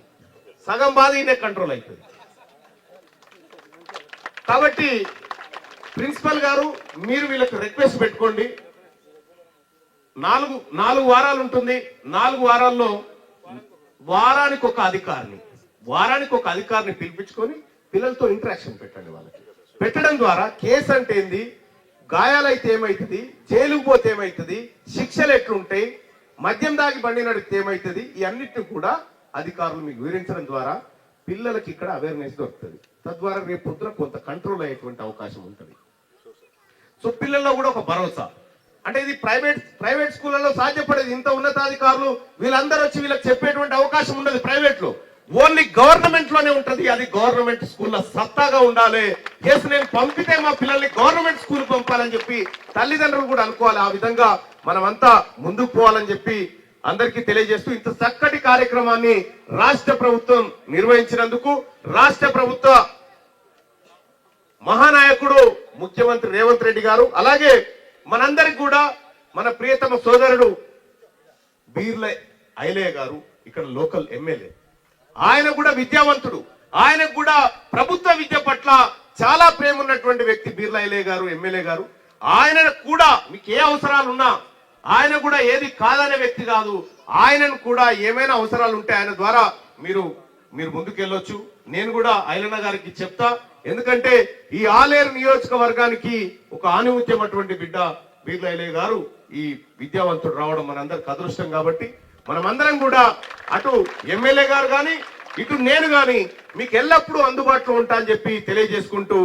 సగం బాధ ఈయన కంట్రోల్ అవుతుంది. కాబట్టి ప్రిన్సిపల్ గారు మీరు వీళ్ళకి రిక్వెస్ట్ పెట్టుకోండి. 4 వారాలు ఉంటుంది. 4 వారాల్లో వారానికి ఒక అధికారిని పిలిపించుకొని పిల్లలతో ఇంటరాక్షన్ పెట్టండి. వాళ్ళకి పెట్టడం ద్వారా కేసు అంటే ఏంది, గాయాలైతే ఏమవుతుంది, జైలుకు పోతే ఏమవుతుంది, శిక్షలు ఎట్లుంటాయి, మద్యం దాగి బండి నడిపితే ఏమవుతుంది, ఈ అన్నిటిని కూడా అధికారులు మీకు వివరించడం ద్వారా పిల్లలకి ఇక్కడ అవేర్నెస్ దొరుకుతుంది. తద్వారా రేపు పొద్దున కొంత కంట్రోల్ అయ్యేటువంటి అవకాశం ఉంటుంది. సో పిల్లల్లో కూడా ఒక భరోసా, అంటే ఇది ప్రైవేట్ స్కూళ్ళలో సాధ్యపడేది. ఇంత ఉన్నతాధికారులు వీళ్ళందరూ వచ్చి వీళ్ళకి చెప్పేటువంటి అవకాశం ఉండదు ప్రైవేట్ లో, ఓన్లీ గవర్నమెంట్ లోనే ఉంటది. అది గవర్నమెంట్ స్కూల్లో సత్తాగా ఉండాలి. ఎస్, నేను పంపితే మా పిల్లల్ని గవర్నమెంట్ స్కూల్ పంపాలని చెప్పి తల్లిదండ్రులు కూడా అనుకోవాలి. ఆ విధంగా మనమంతా ముందుకు పోవాలని చెప్పి అందరికీ తెలియజేస్తూ, ఇంత చక్కటి కార్యక్రమాన్ని రాష్ట్ర ప్రభుత్వం నిర్వహించినందుకు రాష్ట్ర ప్రభుత్వ మహానాయకుడు ముఖ్యమంత్రి రేవంత్ రెడ్డి గారు, అలాగే మనందరికి కూడా మన ప్రియతమ సోదరుడు బీర్ల ఐలయ్య గారు, ఇక్కడ లోకల్ ఎమ్మెల్యే, ఆయన కూడా విద్యావంతుడు, ఆయనకు కూడా ప్రభుత్వ విద్య పట్ల చాలా ప్రేమ ఉన్నటువంటి వ్యక్తి బీర్ల ఐలయ్య గారు, ఎమ్మెల్యే గారు. ఆయన కూడా మీకు ఏ అవసరాలు ఉన్నా, ఆయన కూడా ఏది కాదనే వ్యక్తి కాదు. ఆయనను కూడా ఏమైనా అవసరాలు ఉంటే ఆయన ద్వారా మీరు ముందుకెళ్ళొచ్చు. నేను కూడా ఐలన్న గారికి చెప్తా, ఎందుకంటే ఈ ఆలేరు నియోజకవర్గానికి ఒక ఆణిముత్యం అటువంటి బిడ్డ బీర్ల ఐలయ్య గారు, ఈ విద్యావంతుడు రావడం మనందరికి అదృష్టం. కాబట్టి మనమందరం కూడా అటు ఎమ్మెల్యే గారు కానీ ఇటు నేను కానీ మీకు ఎల్లప్పుడూ అందుబాటులో ఉంటా అని చెప్పి తెలియజేసుకుంటూ,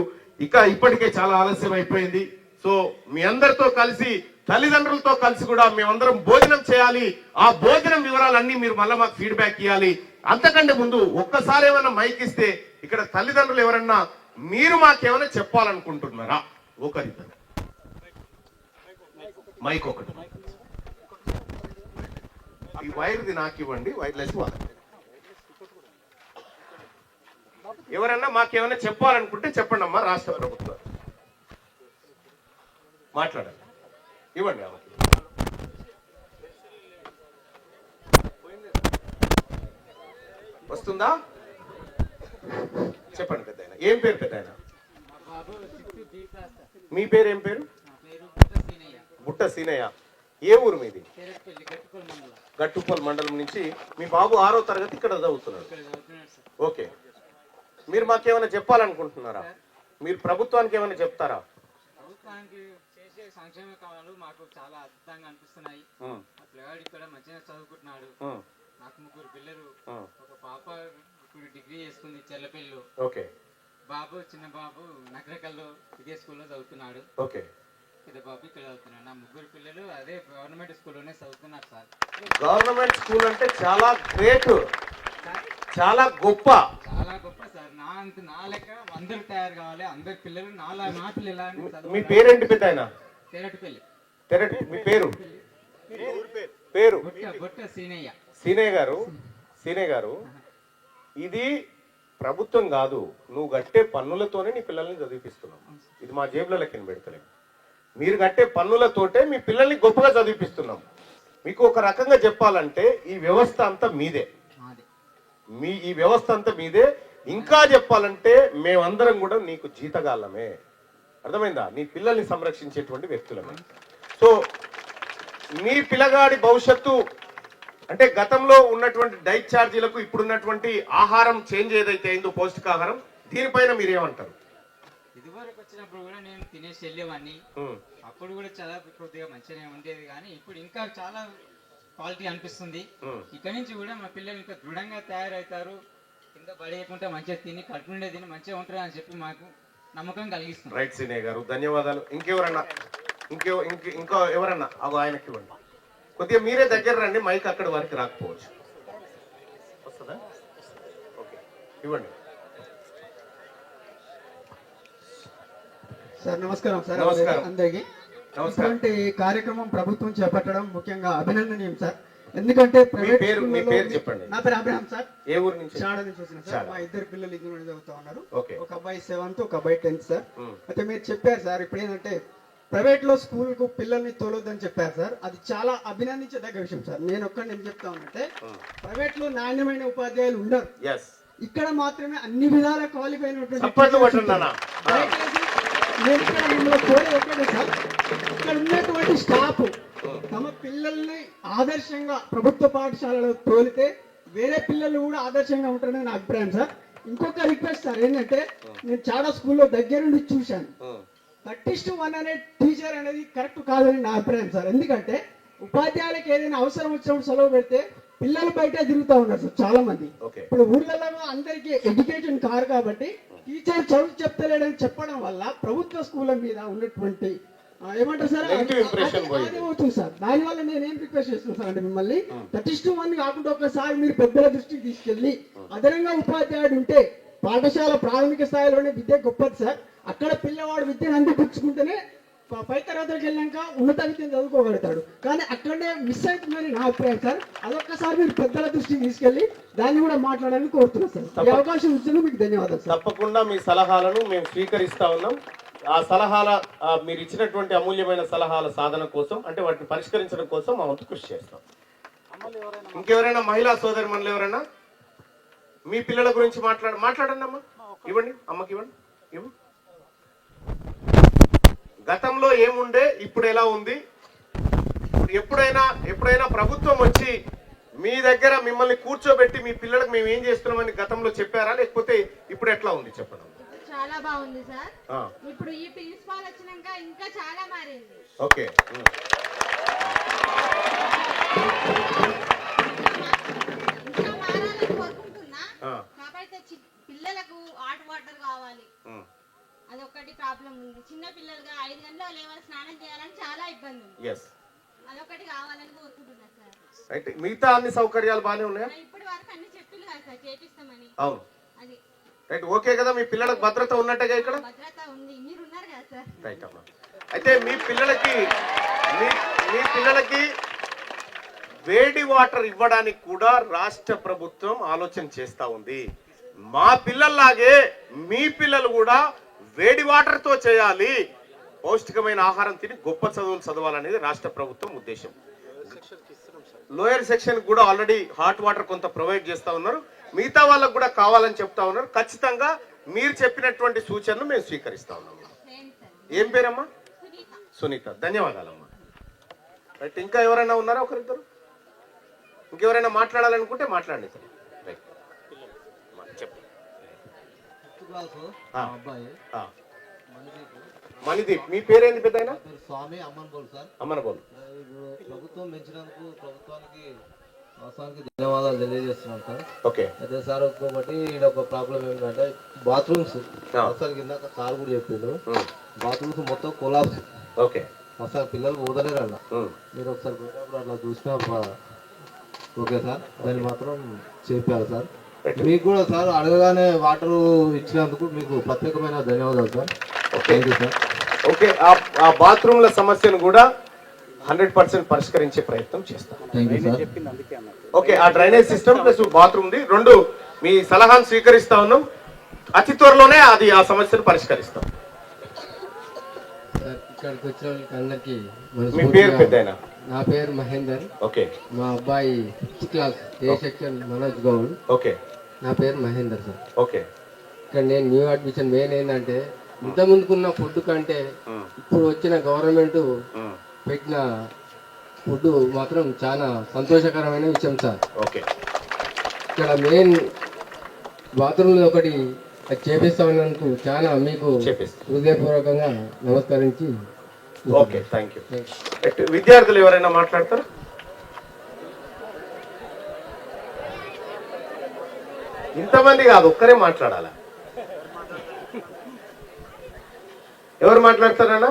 ఇప్పటికే చాలా ఆలస్యం అయిపోయింది. సో మీ అందరితో కలిసి, తల్లిదండ్రులతో కలిసి కూడా మేమందరం భోజనం చేయాలి. ఆ భోజనం వివరాలన్నీ మీరు మళ్ళీ మాకు ఫీడ్బ్యాక్ ఇవ్వాలి. అంతకంటే ముందు ఒక్కసారి ఏమైనా మైక్ ఇస్తే, ఇక్కడ తల్లిదండ్రులు ఎవరన్నా మీరు మాకేమైనా చెప్పాలనుకుంటున్నారా? ఒకరిద్దరు మైక్, ఒకటి ఈ వైర్ది నాకు ఇవ్వండి, వైర్లెస్ వాళ్ళకి. ఎవరన్నా మాకేమైనా చెప్పాలనుకుంటే చెప్పండి అమ్మా. రాష్ట్ర ప్రభుత్వం మాట్లాడాలి, ఇవ్వండి. వస్తుందా? చెప్పండి పెద్దాయన. ఏం పేరు పెద్దాయన? మీ పేరు ఏం పేరు? బుట్ట సీనయ్య. ఏ ఊరు మీది? గట్టుపల్ మండలం నుంచి. మీ బాబు 6వ తరగతి ఇక్కడ చదువుతున్నాడు. ఓకే, మీరు మాకేమైనా చెప్పాలనుకుంటున్నారా? మీరు ప్రభుత్వానికి ఏమైనా చెప్తారా? ప్రభుత్వానికి చేసే సంక్షేమ కావాలు మాకు చాలా అద్భుతంగా అనిపిస్తున్నాయి. పిల్లగాడు ఇక్కడ మంచిగా చదువుకుంటున్నాడు. నాకు 3 పిల్లలు. ఒక పాప ఇప్పుడు డిగ్రీ చేసుకుంది చెల్లపిల్లు. ఓకే. బాబు చిన్న బాబు నగరకల్లో ఇదే స్కూల్లో చదువుతున్నాడు. ఓకే. పెద్ద బాబు ఇక్కడ చదువుతున్నాడు. నా 3 పిల్లలు అదే గవర్నమెంట్ స్కూల్లోనే చదువుతున్నారు సార్. గవర్నమెంట్ స్కూల్ అంటే చాలా గ్రేట్, చాలా గొప్ప, చాలా గొప్ప సార్. నా లెక్క అందరూ తయారు కావాలి, అందరి పిల్లలు నా పిల్లలు. మీ పేరేంటి పెద్ద ఆయన? తెరటిపల్లి. మీ పేరు? పేరు బొట్ట సీనయ్య. సీనయ్య గారు, ఇది ప్రభుత్వం కాదు, నువ్వు కట్టే పన్నులతోనే నీ పిల్లల్ని చదివిపిస్తున్నావు. ఇది మా జేబులో లెక్కన పెడతలేము. మీరు కట్టే పన్నులతోటే మీ పిల్లల్ని గొప్పగా చదివిపిస్తున్నాం. మీకు ఒక రకంగా చెప్పాలంటే ఈ వ్యవస్థ అంతా మీదే. ఈ వ్యవస్థ అంతా మీదే. ఇంకా చెప్పాలంటే మేమందరం కూడా నీకు జీతగాళ్ళమే. అర్థమైందా? నీ పిల్లల్ని సంరక్షించేటువంటి వ్యక్తులమే. సో మీ పిల్లగాడి భవిష్యత్తు అంటే గతంలో ఉన్నటువంటి డైట్ ఛార్జీలకు ఇప్పుడున్నటువంటి ఆహారం చేంజ్ ఏదైతే అయిందో పౌష్టికాహారం, దీనిపైన మీరేమంటారు? ఇదివరకు వచ్చినప్పుడు కూడా నేను తినేసి వెళ్ళేవాడిని. అప్పుడు కూడా చాలా కొద్దిగా మంచిగానే ఉండేది, కానీ ఇప్పుడు ఇంకా చాలా క్వాలిటీ అనిపిస్తుంది. ఇక్కడ నుంచి కూడా మా పిల్లలు ఇంకా దృఢంగా తయారవుతారు. కింద పడేయకుండా మంచిగా తిని కడుపు నుండే తిని మంచిగా ఉంటారు అని చెప్పి మాకు నమ్మకం కలిగిస్తుంది. రైట్ సీనయ్య గారు, ధన్యవాదాలు. ఇంకెవరన్నా ఇంకా ఎవరన్నా ఆయనకి ఇవ్వండి. కొద్దిగా మీరే దగ్గర రండి, మైక్ అక్కడ వరకు రాకపోవచ్చు. వస్తుందా? ఓకే, ఇవ్వండి సార్. నమస్కారం సార్. నమస్కారం అందరికీ. ఇటువంటి కార్యక్రమం ప్రభుత్వం చేపట్టడం ముఖ్యంగా అభినందనీయం సార్. ఎందుకంటే చెప్పండి. నా పేరు అబ్రహాం సార్. ఏ ఊరు నుంచి? చాడ నుంచి వచ్చిన సార్. మా 2 పిల్లలు ఇంజనీరింగ్ చదువుతా ఉన్నారు. ఒక అబ్బాయి 7th, ఒక అబ్బాయి 10th సార్. అయితే మీరు చెప్పారు సార్ ఇప్పుడు ఏంటంటే ప్రైవేట్ లో స్కూల్ కు పిల్లల్ని తోలొద్దని చెప్పారు సార్. అది చాలా అభినందించదగ్గ విషయం సార్. నేను ఏం చెప్తా ఉన్నట్టే, ప్రైవేట్ లో నాణ్యమైన ఉపాధ్యాయులు ఉండరు. ఇక్కడ మాత్రమే అన్ని విధాల క్వాలిఫై అయినటువంటి ఇక్కడ ఉన్నటువంటి స్టాఫ్ తమ పిల్లల్ని ఆదర్శంగా ప్రభుత్వ పాఠశాలలో తోలితే వేరే పిల్లలు కూడా ఆదర్శంగా ఉంటారని నా అభిప్రాయం సార్. ఇంకొక రిక్వెస్ట్ సార్ ఏంటంటే, నేను చాలా స్కూల్లో దగ్గరుండి చూశాను. 30:1 అనే టీచర్ అనేది కరెక్ట్ కాదని నా అభిప్రాయం సార్. ఎందుకంటే ఉపాధ్యాయులకు ఏదైనా అవసరం వచ్చినప్పుడు సెలవు పెడితే పిల్లలు బయట తిరుగుతూ ఉన్నారు సార్ చాలా మంది. ఇప్పుడు ఊర్లలో అందరికీ ఎడ్యుకేషన్ కారు కాబట్టి టీచర్ చదువు చెప్తలేడని చెప్పడం వల్ల ప్రభుత్వ స్కూళ్ళ మీద ఉన్నటువంటి ఏమంటారు సార్ అది అవుతుంది సార్. దానివల్ల నేనేం రిక్వెస్ట్ చేస్తున్నాను సార్ అంటే మిమ్మల్ని 30:1 కాకుండా ఒకసారి మీరు పెద్దల దృష్టికి తీసుకెళ్లి అదనంగా ఉపాధ్యాయుడు ఉంటే పాఠశాల ప్రాథమిక స్థాయిలోనే విద్య గొప్పది సార్. అక్కడ పిల్లవాడు విద్యను అందిపుచ్చుకుంటేనే పై తరగతికి వెళ్ళాక ఉన్నత విద్యను చదువుకోగలుగుతాడు. కానీ అక్కడే మిస్ అవుతుందని నా అభిప్రాయం సార్. అదొక్కసారి మీరు పెద్దల దృష్టికి తీసుకెళ్లి దాన్ని కూడా మాట్లాడాలని కోరుతున్నాను సార్. ఈ అవకాశం ఇచ్చినందుకు మీకు ధన్యవాదాలు సార్. తప్పకుండా మీ సలహాలను మేము స్వీకరిస్తా ఉన్నాం. ఆ సలహాల మీరు ఇచ్చినటువంటి అమూల్యమైన సలహాల సాధన కోసం, అంటే వాటిని పరిష్కరించడం కోసం మా వంతు కృషి చేస్తాం. ఇంకెవరైనా మహిళా సోదరి మనలు ఎవరైనా మీ పిల్లల గురించి మాట్లాడండి అమ్మా. ఇవ్వండి అమ్మకి, ఇవ్వు. గతంలో ఏముండే, ఇప్పుడు ఎలా ఉంది? ఎప్పుడైనా ప్రభుత్వం వచ్చి మీ దగ్గర మిమ్మల్ని కూర్చోబెట్టి మీ పిల్లలకు మేము ఏం చేస్తున్నామని గతంలో చెప్పారా, లేకపోతే ఇప్పుడు ఎట్లా ఉంది చెప్పండి. చాలా బాగుంది సార్. ఇప్పుడు ఈ ప్రిన్సిపాల్ వచ్చినాక ఇంకా చాలా మారింది. ఓకే. ఇంకా మారాలని కోరుకుంటున్నా. కాబట్టి పిల్లలకు హాట్ వాటర్ కావాలి, అదొకటి ప్రాబ్లం ఉంది. చిన్న పిల్లలుగా 5 గంటలు లేవాలి, స్నానం చేయాలని చాలా ఇబ్బంది ఉంది. అదొకటి కావాలని కోరుకుంటున్నా సార్. మిగతా అన్ని సౌకర్యాలు బాగానే ఉన్నాయా? ఇప్పటి వరకు అన్ని చెప్పిల్లు కదా సార్, చేపిస్తామని. అవును, అది రైట్. ఓకే కదా, మీ పిల్లలకు భద్రత ఉన్నట్టుగా ఇక్కడ భద్రత ఉంది, మీరు ఉన్నారు కదా సార్. రైట్ అమ్మా. అయితే మీ పిల్లలకి వేడి వాటర్ ఇవ్వడానికి కూడా రాష్ట్ర ప్రభుత్వం ఆలోచన చేస్తా ఉంది. మా పిల్లల్లాగే మీ పిల్లలు కూడా వేడి వాటర్ తో చేయాలి, పౌష్టికమైన ఆహారం తిని గొప్ప చదువులు చదవాలనేది రాష్ట్ర ప్రభుత్వం ఉద్దేశం. లోయర్ సెక్షన్ కూడా ఆల్రెడీ హాట్ వాటర్ కొంత ప్రొవైడ్ చేస్తా ఉన్నారు. మిగతా వాళ్ళకు కూడా కావాలని చెప్తా ఉన్నారు. ఖచ్చితంగా మీరు చెప్పినటువంటి సూచనలు మేము స్వీకరిస్తా ఉన్నాము. ఏం పేరమ్మా? సునీత. ధన్యవాదాలమ్మా. రైట్. ఇంకా ఎవరైనా ఉన్నారా? ఒకరిద్దరు ఇంకెవరైనా మాట్లాడాలనుకుంటే మాట్లాడండి సార్. రైట్ చెప్పు. అబ్బాయి మణిదీప్. మీ పేరేంది పెద్ద ఆయన? స్వామి అమ్మన్బోల్ సార్. అమ్మనబోలు. ప్రభుత్వం పెంచినందుకు ప్రభుత్వానికి వాస్తవానికి ధన్యవాదాలు తెలియజేస్తున్నాను సార్. ఓకే. అయితే సార్ ఇంకొకటి ఈడ ఒక ప్రాబ్లం ఏంటంటే బాత్రూమ్స్ అసలు కింద సార్ కూడా చెప్పిండు, బాత్రూమ్స్ మొత్తం కొలాప్స్. ఓకే. అసలు పిల్లలు పోదలేరు అలా. మీరు ఒకసారి పోయినప్పుడు అట్లా చూసినా ఓకే సార్, దాన్ని మాత్రం చెప్పారు సార్. మీకు కూడా సార్ అడగగానే వాటర్ ఇచ్చినందుకు మీకు ప్రత్యేకమైన ధన్యవాదాలు sir. Thank you sir. Okay. ఆ బాత్రూమ్ల సమస్యను కూడా 100% పరిష్కరించే ప్రయత్నం చేస్తాం. Thank you sir. ఓకే. ఆ drainage system plus bathroom the రెండు మీ సలహాను స్వీకరిస్తా ఉన్నాం. అతి త్వరలోనే అది ఆ సమస్యను పరిష్కరిస్తాం. సార్ ఇక్కడికి వచ్చిన వాళ్ళకి అందరికి మీ పేరు పెద్దయినా? నా పేరు మహేందర్. ఓకే. మా అబ్బాయి 5th క్లాస్ ఏ సెక్షన్ మనోజ్ గౌడ్. ఓకే. నా పేరు మహేందర్ సార్. ఓకే. ఇక్కడ నేను న్యూ అడ్మిషన్ మెయిన్ ఏంటంటే ఇంత ముందుకున్న ఫుడ్ కంటే ఇప్పుడు వచ్చిన గవర్నమెంట్ పెట్టిన ఫుడ్ మాత్రం చాలా సంతోషకరమైన విషయం సార్. ఓకే. ఇక్కడ మెయిన్ బాత్రూంలో ఒకటి చేపిస్తామన్నందుకు చాలా మీకు హృదయపూర్వకంగా నమస్కరించి. ఓకే. Thank you. విద్యార్థులు ఎవరైనా మాట్లాడతారా? ఇంతమంది కాదు, ఒక్కరే మాట్లాడాలా? ఎవరు మాట్లాడతారన్నా?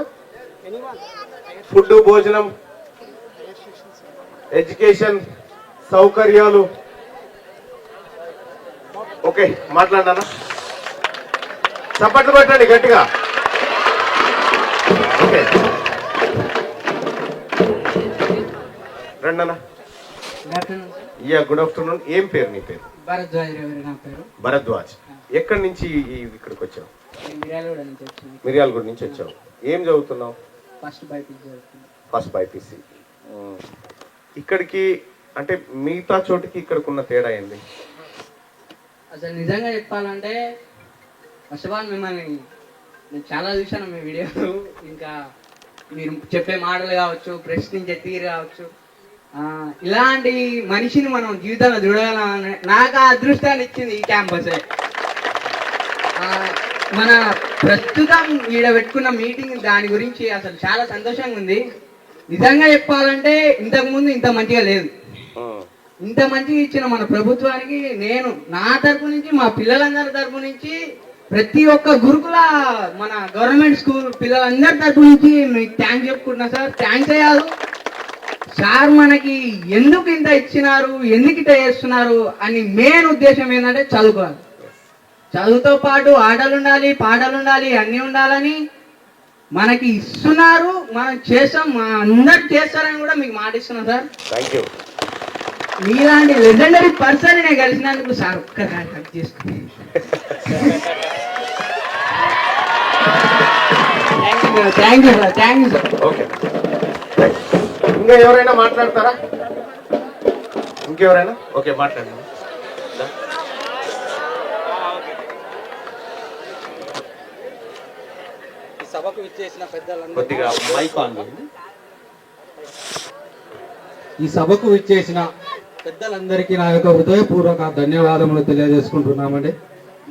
ఫుడ్, భోజనం, ఎడ్యుకేషన్, సౌకర్యాలు. ఓకే, మాట్లాడానా? చప్పట్లు పెట్టండి గట్టిగా. ఓకే, రండన్నా. Yeah, good afternoon. ఏం పేరు నీ పేరు? భరద్వాజ్ నా పేరు. భరద్వాజ్. ఎక్కడి నుంచి ఇక్కడికి వచ్చావు? మిర్యాలగూడ నుంచి వచ్చాను. మిర్యాలగూడ నుంచి వచ్చావు. ఏం చదువుతున్నావు? ఫస్ట్ బైపీసీ చదువుతున్నాను. First BiPC. ఇక్కడికి అంటే మిగతా చోటికి ఇక్కడికి ఉన్న తేడా ఏంది? అసలు నిజంగా చెప్పాలంటే ఫస్ట్ ఆఫ్ ఆల్ మిమ్మల్ని నేను చాలా చూశాను మీ వీడియోలు. ఇంకా మీరు చెప్పే మాటలు కావచ్చు, ప్రశ్నించే తీరు కావచ్చు, ఇలాంటి మనిషిని మనం జీవితంలో చూడాలని నాకు ఆ అదృష్టాన్ని ఇచ్చింది ఈ క్యాంపసే. మన ప్రస్తుతం ఈడ పెట్టుకున్న మీటింగ్ దాని గురించి అసలు చాలా సంతోషంగా ఉంది. నిజంగా చెప్పాలంటే ఇంతకు ముందు ఇంత మంచిగా లేదు. ఇంత మంచిగా ఇచ్చిన మన ప్రభుత్వానికి నేను నా తరపు నుంచి, మా పిల్లలందరి తరపు నుంచి, ప్రతి ఒక్క గురుకుల మన గవర్నమెంట్ స్కూల్ పిల్లలందరి తరపు నుంచి మీకు థ్యాంక్స్ చెప్పుకుంటున్నా సార్. థ్యాంక్స్ అయ్యారు సార్. మనకి ఎందుకు ఇంత ఇచ్చినారు, ఎందుకు ఇంత చేస్తున్నారు అని మెయిన్ ఉద్దేశం ఏంటంటే చదువుకోవాలి. చదువుతో పాటు ఆటలు ఉండాలి, పాటలు ఉండాలి, అన్నీ ఉండాలని మనకి ఇస్తున్నారు. మనం చేస్తాం, అందరు చేస్తారని కూడా మీకు మాట ఇస్తున్నాం సార్. Thank you. మీలాంటి లెజెండరీ పర్సన్ నేను కలిసినందుకు సార్ ఒక్కసారి హక్ చేసుకుని thank you sir. Thank you sir. Okay. ఇంకా ఎవరైనా మాట్లాడతారా? ఇంకెవరైనా? ఓకే, మాట్లాడండి. సభకు విచ్చేసిన పెద్దలందరూ కొద్దిగా మైక్ ఆన్ చేయండి. ఈ సభకు విచ్చేసిన పెద్దలందరికీ నా యొక్క హృదయపూర్వక ధన్యవాదములు తెలియజేసుకుంటున్నామండి.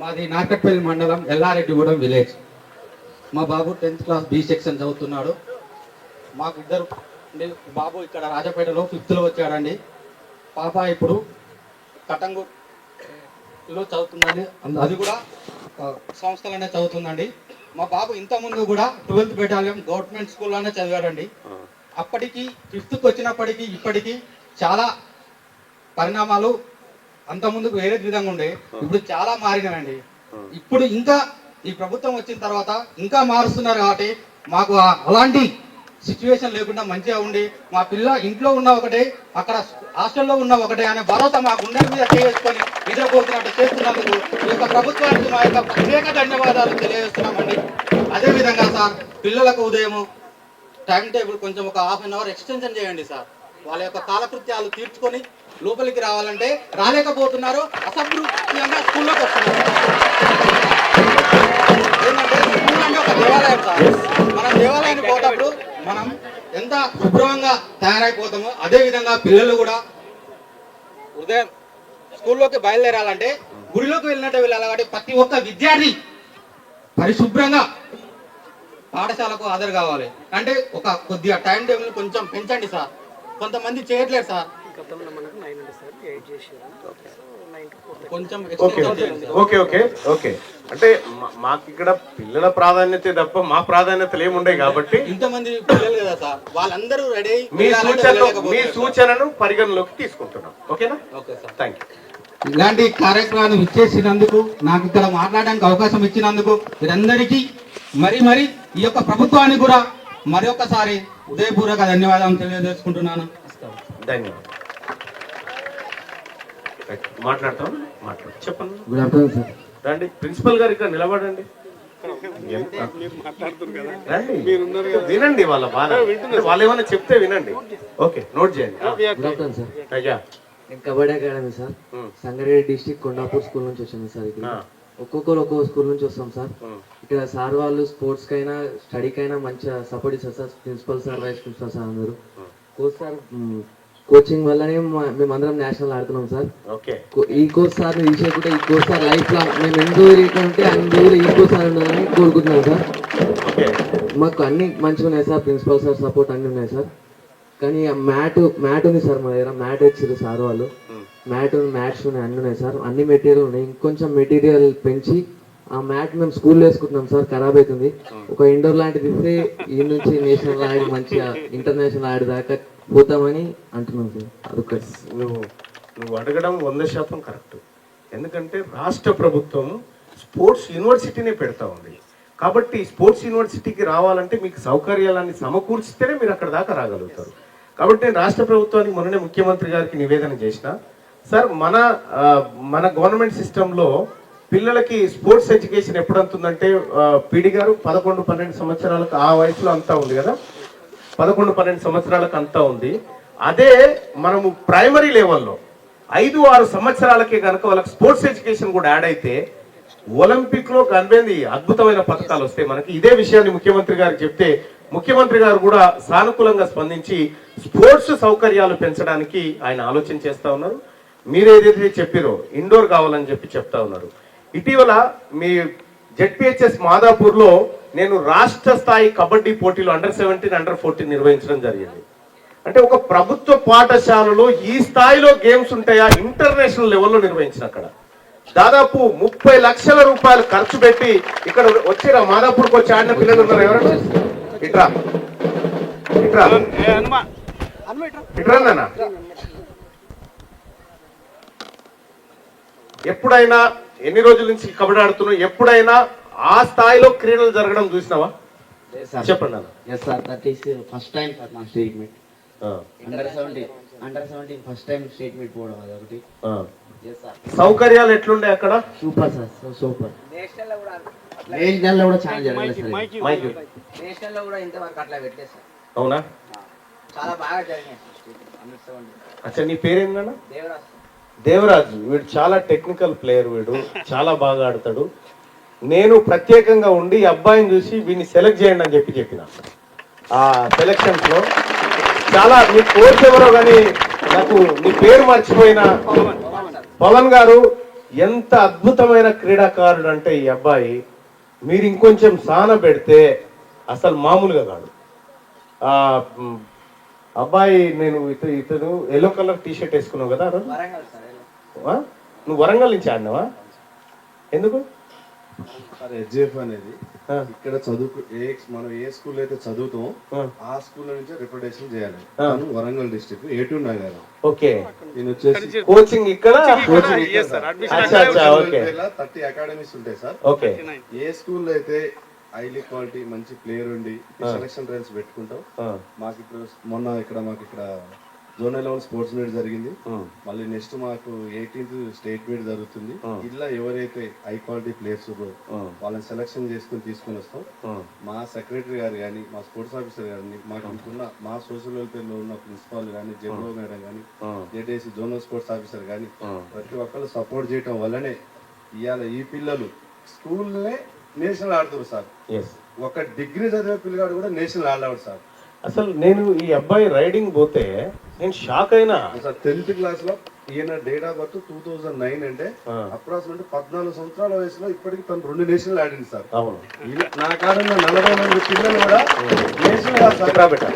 మాది నార్కట్పల్లి మండలం, ఎల్లారెడ్డిగూడెం విలేజ్. మా బాబు 10th క్లాస్ బి సెక్షన్ చదువుతున్నాడు. మాకు ఇద్దరు బాబు ఇక్కడ రాజపేటలో 5th లో వచ్చాడండి. పాప ఇప్పుడు కటంగూరులో చదువుతుందండి, అది కూడా సంస్థలోనే చదువుతుందండి. మా బాబు ఇంత ముందు కూడా 12th బెటాలియన్ గవర్నమెంట్ స్కూల్లోనే చదివాడండి. అప్పటికి 5th వచ్చినప్పటికీ ఇప్పటికీ చాలా పరిణామాలు అంత ముందుకు వేరే విధంగా ఉండే, ఇప్పుడు చాలా మారినాయండి. ఇప్పుడు ఇంకా ఈ ప్రభుత్వం వచ్చిన తర్వాత ఇంకా మారుస్తున్నారు కాబట్టి మాకు అలాంటి సిచ్యువేషన్ లేకుండా మంచిగా ఉండి మా పిల్ల ఇంట్లో ఉన్న ఒకటే, అక్కడ హాస్టల్లో ఉన్న ఒకటే అనే భరోసా మా గుండెల మీద చేసుకొని నిద్రపోతున్నట్టు చేస్తున్నందుకు ఈ యొక్క ప్రభుత్వానికి మా యొక్క ప్రత్యేక ధన్యవాదాలు తెలియజేస్తున్నామండి. అదేవిధంగా సార్, పిల్లలకు ఉదయం టైం టేబుల్ కొంచెం ఒక 1/2 అవర్ ఎక్స్టెన్షన్ చేయండి సార్. వాళ్ళ యొక్క కాలకృత్యాలు తీర్చుకొని లోపలికి రావాలంటే రాలేకపోతున్నారు, అసంతృప్తిగా స్కూల్లోకి వస్తున్నారు. ఏంటంటే స్కూల్ అంటే ఒక దేవాలయం సార్. మనం దేవాలయానికి పోతప్పుడు మనం ఎంత శుభ్రంగా తయారైపోతామో అదే విధంగా పిల్లలు కూడా ఉదయం స్కూల్లోకి బయలుదేరాలంటే గుడిలోకి వెళ్ళినట్టు వెళ్ళాలి. కాబట్టి ప్రతి ఒక్క విద్యార్థి పరిశుభ్రంగా పాఠశాలకు హాజరు కావాలి. అంటే ఒక కొద్దిగా టైం టేబుల్ కొంచెం పెంచండి సార్. కొంతమంది చేయట్లేదు సార్. కొంచెం ఓకే extension చేయండి సార్. ఓకే ఓకే ఓకే అంటే మాకు ఇక్కడ పిల్లల ప్రాధాన్యత తప్ప మా ప్రాధాన్యతలు ఏముండవు కాబట్టి ఇంతమంది పిల్లలు కదా సార్, వాళ్ళందరూ రెడీ మీ సూచనను పరిగణలోకి తీసుకుంటున్నాం. ఓకేనా? Okay sir. Thank you. ఇలాంటి కార్యక్రమాన్ని ఇచ్చేసినందుకు, నాకు ఇక్కడ మాట్లాడడానికి అవకాశం ఇచ్చినందుకు మీరందరికీ మరి ఈ యొక్క ప్రభుత్వానికి కూడా మరొకసారి హృదయపూర్వక ధన్యవాదాలు తెలియజేసుకుంటున్నాను. ధన్యవాదాలు. మాట్లాడతాం చెప్పండి. Good afternoon sir. రండి ప్రిన్సిపల్ గారు ఇక్కడ నిలబడండి. రండి వినండి వాళ్ళ బాధ. వాళ్ళు ఏమైనా చెప్తే వినండి. ఓకే నోట్ చేయండి. Good afternoon sir. అయ్యా నేను kabaddi academy sir, Sangareddy district Kondapur school నుంచి వచ్చాను సార్. ఇక్కడ ఒక్కొక్కరు ఒక్కొక్క స్కూల్ నుంచి వస్తాం సార్. ఇక్కడ సార్ వాళ్ళు స్పోర్ట్స్ కైనా స్టడీకైనా మంచిగా సపోర్ట్ ఇస్తారు sir. Principal sir, vice principal sir అందరూ. కోచ్ సార్ కోచింగ్ వల్లనే మేమందరం నేషనల్ ఆడుతున్నాం సార్. ఈ కోచ్ సార్ తీసేకుంటే ఈ కోచ్ సార్ లైఫ్ లాంగ్ మేము ఎందుకు ఉంటే అన్ని రోజులు ఈ కోచ్ సార్ ఉండాలని కోరుకుంటున్నాం సార్. మాకు అన్ని మంచిగా ఉన్నాయి సార్. ప్రిన్సిపల్ సార్ సపోర్ట్ అన్ని ఉన్నాయి సార్. కానీ మ్యాట్ ఉంది సార్ మా దగ్గర. మ్యాట్ వచ్చారు సార్ వాళ్ళు. మ్యాట్స్ ఉన్నాయి, అన్ని ఉన్నాయి సార్. అన్ని మెటీరియల్ ఉన్నాయి. ఇంకొంచెం మెటీరియల్ పెంచి ఆ మ్యాట్ మేము స్కూల్లో వేసుకుంటున్నాం సార్. ఖరాబ్ అవుతుంది. ఒక ఇండోర్ లాంటిది ఇస్తే ఈ నుంచి నేషనల్ ఆడి మంచిగా ఇంటర్నేషనల్ ఆడి దాకా పోతామని అంటున్నాం సార్. అదొకటి. నువ్వు అడగడం 100% కరెక్ట్. ఎందుకంటే రాష్ట్ర ప్రభుత్వం స్పోర్ట్స్ యూనివర్సిటీనే పెడతా ఉంది. కాబట్టి స్పోర్ట్స్ యూనివర్సిటీకి రావాలంటే మీకు సౌకర్యాలన్నీ సమకూర్చితేనే మీరు అక్కడ దాకా రాగలుగుతారు. కాబట్టి నేను రాష్ట్ర ప్రభుత్వానికి మొన్ననే ముఖ్యమంత్రి గారికి నివేదన చేసిన సార్, మన గవర్నమెంట్ సిస్టంలో పిల్లలకి స్పోర్ట్స్ ఎడ్యుకేషన్ ఎప్పుడు అంతుందంటే పీడి గారు 11-12 సంవత్సరాలకు ఆ వయసులో అంతా ఉంది కదా, 11-12 సంవత్సరాలకు అంతా ఉంది. అదే మనము ప్రైమరీ లెవెల్లో 5-6 సంవత్సరాలకే కనుక వాళ్ళకి స్పోర్ట్స్ ఎడ్యుకేషన్ కూడా యాడ్ అయితే ఒలింపిక్ లో కనిపింది అద్భుతమైన పథకాలు వస్తాయి మనకి. ఇదే విషయాన్ని ముఖ్యమంత్రి గారికి చెప్తే ముఖ్యమంత్రి గారు కూడా సానుకూలంగా స్పందించి స్పోర్ట్స్ సౌకర్యాలు పెంచడానికి ఆయన ఆలోచన చేస్తా ఉన్నారు. మీరు ఏదైతే చెప్పారో ఇండోర్ కావాలని చెప్తా ఉన్నారు. ఇటీవల మీ జెడ్పిహెచ్ఎస్ మాదాపూర్ లో నేను రాష్ట్ర స్థాయి కబడ్డీ పోటీలు అండర్-17, అండర్-14 నిర్వహించడం జరిగింది. అంటే ఒక ప్రభుత్వ పాఠశాలలో ఈ స్థాయిలో గేమ్స్ ఉంటాయా? ఇంటర్నేషనల్ లెవెల్లో నిర్వహించిన అక్కడ దాదాపు 30 లక్షల రూపాయలు ఖర్చు పెట్టి ఇక్కడ వచ్చిరా మాదాపూర్కి వచ్చి ఆడిన పిల్లలు ఉన్నారు. ఎవరైనా ఇట్రా ఇట్రా ఇట్రా నాన్న. ఎప్పుడైనా ఎన్ని రోజుల నుంచి కబడ్డీ ఆడుతున్నావు? ఎప్పుడైనా ఆ స్థాయిలో క్రీడలు జరగడం చూసినావా? చెప్పండి అన్న. ఫస్ట్ టైం సార్ మా స్టేట్ మీట్. అండర్-17 ఫస్ట్ టైం స్టేట్ మీట్ పోవడం అది ఒకటి. సౌకర్యాలు ఎట్లుండే అక్కడ? Super sir, super. నేషనల్ లో కూడా చాలా జరగలేదు సార్. నేషనల్ లో కూడా ఇంతవరకు అట్లా పెట్టలేదు సార్. అవునా? చాలా బాగా జరిగినాయి. అచ్చా, నీ పేరేందన్నా? దేవరాజ్. దేవరాజు. వీడు చాలా టెక్నికల్ ప్లేయర్. వీడు చాలా బాగా ఆడతాడు. నేను ప్రత్యేకంగా ఉండి ఈ అబ్బాయిని చూసి వీడిని సెలెక్ట్ చేయండి అని చెప్పిన ఆ సెలెక్షన్స్ లో. చాలా మీ కోచ్ ఎవరో కానీ నాకు నీ పేరు మర్చిపోయిన పవన్ గారు ఎంత అద్భుతమైన క్రీడాకారుడు అంటే ఈ అబ్బాయి. మీరు ఇంకొంచెం సాన పెడితే అసలు మామూలుగా కాదు ఆ అబ్బాయి. నేను ఇతను ఎల్లో కలర్ టీ షర్ట్ వేసుకున్నావు కదా, నువ్వు వరంగల్ నుంచి ఆడినావా? ఎందుకు? హెచ్జిఎఫ్ అనేది ఇక్కడ చదువు మనం ఏ స్కూల్ అయితే చదువుతామో ఆ స్కూల్ నుంచి రిప్రజెంటేషన్ చేయాలి. వరంగల్ డిస్ట్రిక్ట్ A2 నగరం. ఓకే. నేను వచ్చేసి కోచింగ్ ఇక్కడ 30 అకాడమీస్ ఉంటాయి సార్. ఓకే. ఏ స్కూల్ అయితే హైలీ క్వాలిటీ మంచి ప్లేయర్ ఉండి సెలక్షన్ ట్రయల్స్ పెట్టుకుంటాం. మాకు ఇప్పుడు మొన్న మాకు ఇక్కడ జోనల్ లెవెల్ స్పోర్ట్స్ మీట్ జరిగింది. మళ్ళీ నెక్స్ట్ మాకు 18th స్టేట్ మీట్ జరుగుతుంది. ఇలా ఎవరైతే హై క్వాలిటీ ప్లేయర్స్ వాళ్ళని సెలక్షన్ చేసుకుని తీసుకుని వస్తాం. మా సెక్రటరీ గారు కానీ, మా స్పోర్ట్స్ ఆఫీసర్ గారిని, మాకు ఇంకున్న మా సోషల్ వెల్ఫేర్ లో ఉన్న ప్రిన్సిపాల్ కానీ, జెబ్రో మేడం కానీ, జెడ్ఏసీ జోనల్ స్పోర్ట్స్ ఆఫీసర్ కానీ ప్రతి ఒక్కరు సపోర్ట్ చేయటం వల్లనే ఇవాళ ఈ పిల్లలు స్కూల్నే నేషనల్ ఆడుతారు సార్. ఒక డిగ్రీ చదివే పిల్లగాడు కూడా నేషనల్ ఆడాడు సార్. అసలు నేను ఈ అబ్బాయి రైడింగ్ పోతే నేను షాక్ అయినా. సార్ 10th క్లాస్ లో ఈయన డేట్ ఆఫ్ బర్త్ 2009 అంటే అప్రాక్సిమేట్ 14 సంవత్సరాల వయసులో ఇప్పటికి తను 2 నేషనల్ ఆడింది సార్. అవును. నా కాడ ఉన్న 40 మంది పిల్లలు కూడా నేషనల్ కాదు సార్.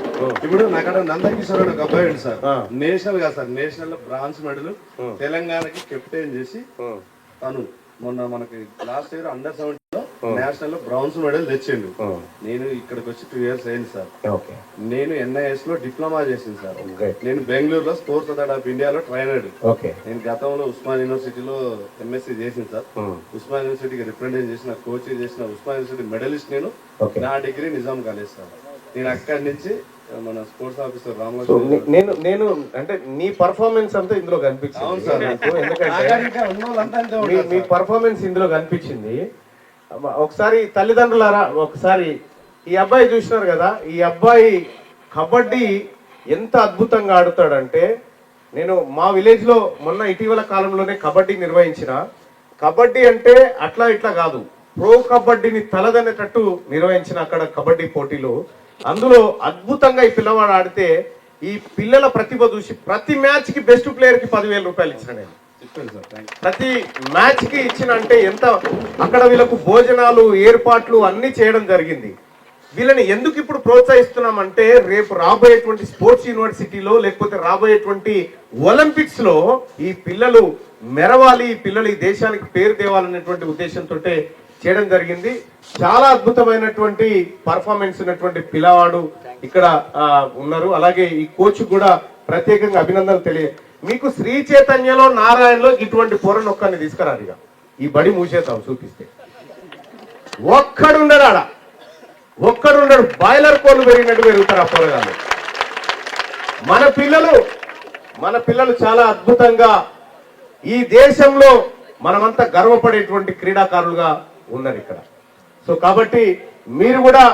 ఇప్పుడు నా కాడ నందకిషోర్ అనే ఒక అబ్బాయి సార్, నేషనల్ కాదు సార్, నేషనల్ లో బ్రాంజ్ మెడల్ తెలంగాణకి కెప్టెన్ చేసి తను మొన్న మనకి లాస్ట్ ఇయర్ అండర్ 17 లో నేషనల్ లో బ్రాంజ్ మెడల్ తెచ్చిండు. నేను ఇక్కడికి వచ్చి 2 years అయింది సార్. నేను NIS లో డిప్లొమా చేసింది సార్. నేను బెంగళూరులో స్పోర్ట్స్ అథారిటీ ఆఫ్ ఇండియాలో ట్రైనర్. నేను గతంలో ఉస్మాన్ యూనివర్సిటీలో MSc చేసింది సార్. ఉస్మాన్ యూనివర్సిటీకి రిప్రజెంట్ చేసిన, కోచ్ చేసిన ఉస్మాన్ యూనివర్సిటీ మెడలిస్ట్ నేను. నా డిగ్రీ నిజాం కాలేజ్ సార్. నేను అక్కడి నుంచి మన స్పోర్ట్స్ ఆఫీసర్ రామలక్ష్మి నేను అంటే నీ పర్ఫార్మెన్స్ అంతా ఇందులో కనిపించింది. ఎందుకంటే మీ పర్ఫార్మెన్స్ ఇందులో కనిపించింది. ఒకసారి తల్లిదండ్రులారా, ఒకసారి ఈ అబ్బాయి చూసినారు కదా, ఈ అబ్బాయి కబడ్డీ ఎంత అద్భుతంగా ఆడుతాడంటే, నేను మా విలేజ్ లో మొన్న ఇటీవల కాలంలోనే కబడ్డీ నిర్వహించిన. కబడ్డీ అంటే అట్లా ఇట్లా కాదు, ప్రో కబడ్డీని తలదనేటట్టు నిర్వహించిన అక్కడ కబడ్డీ పోటీలు. అందులో అద్భుతంగా ఈ పిల్లవాడు ఆడితే ఈ పిల్లల ప్రతిభ చూసి ప్రతి మ్యాచ్ కి బెస్ట్ ప్లేయర్ కి 10,000 రూపాయలు ఇచ్చిన. నేను ప్రతి మ్యాచ్ కి ఇచ్చిన అంటే ఎంత, అక్కడ వీళ్ళకు భోజనాలు ఏర్పాట్లు అన్ని చేయడం జరిగింది. వీళ్ళని ఎందుకు ఇప్పుడు ప్రోత్సహిస్తున్నామంటే రేపు రాబోయేటువంటి స్పోర్ట్స్ యూనివర్సిటీలో లేకపోతే రాబోయేటువంటి ఒలింపిక్స్ లో ఈ పిల్లలు మెరవాలి, ఈ పిల్లలు ఈ దేశానికి పేరు తేవాలనేటువంటి ఉద్దేశంతో చేయడం జరిగింది. చాలా అద్భుతమైనటువంటి పర్ఫార్మెన్స్ ఉన్నటువంటి పిల్లవాడు ఇక్కడ ఉన్నారు. అలాగే ఈ కోచ్ కూడా ప్రత్యేకంగా అభినందనలు తెలియ. మీకు శ్రీ చైతన్యలో నారాయణలో ఇటువంటి పొరను ఒక్కరిని తీసుకురాదు. ఇక ఈ బడి మూసేతాం చూపిస్తే ఒక్కడుండడు, ఆడ ఒక్కడుండడు. బాయిలర్ కోళ్ళు పెరిగినట్టు పెరుగుతారు ఆ పొరగాలు. మన పిల్లలు చాలా అద్భుతంగా ఈ దేశంలో మనమంతా గర్వపడేటువంటి క్రీడాకారులుగా ఉన్నారు ఇక్కడ. సో కాబట్టి మీరు కూడా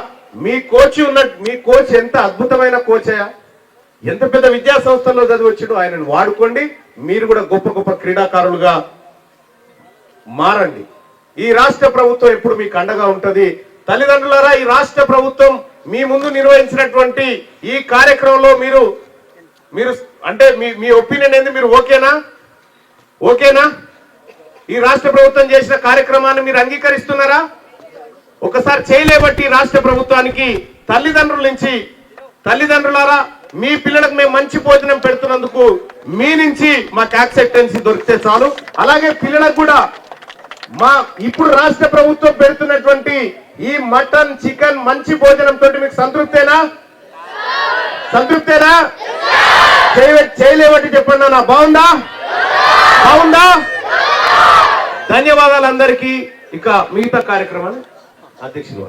మీ కోచ్ ఎంత అద్భుతమైన కోచయ్యా, ఎంత పెద్ద విద్యా సంస్థల్లో చదివచ్చాడో ఆయనను వాడుకోండి. మీరు కూడా గొప్ప గొప్ప క్రీడాకారులుగా మారండి. ఈ రాష్ట్ర ప్రభుత్వం ఎప్పుడు మీకు అండగా ఉంటది. తల్లిదండ్రులారా, ఈ రాష్ట్ర ప్రభుత్వం మీ ముందు నిర్వహించినటువంటి ఈ కార్యక్రమంలో మీరు అంటే మీ ఒపీనియన్ ఏంది? మీరు ఓకేనా? ఈ రాష్ట్ర ప్రభుత్వం చేసిన కార్యక్రమాన్ని మీరు అంగీకరిస్తున్నారా? ఒకసారి చేయలేబట్టి రాష్ట్ర ప్రభుత్వానికి తల్లిదండ్రులారా, మీ పిల్లలకు మేము మంచి భోజనం పెడుతున్నందుకు మీ నుంచి మాకు యాక్సెప్టెన్సీ దొరికితే చాలు. అలాగే పిల్లలకు కూడా ఇప్పుడు రాష్ట్ర ప్రభుత్వం పెడుతున్నటువంటి ఈ మటన్, చికెన్ మంచి భోజనంతో మీకు సంతృప్తేనా? చేయలేబట్టి చెప్పండి అన్న. బాగుందా? ధన్యవాదాలు అందరికీ. ఇక మిగతా కార్యక్రమాన్ని అధ్యక్షులు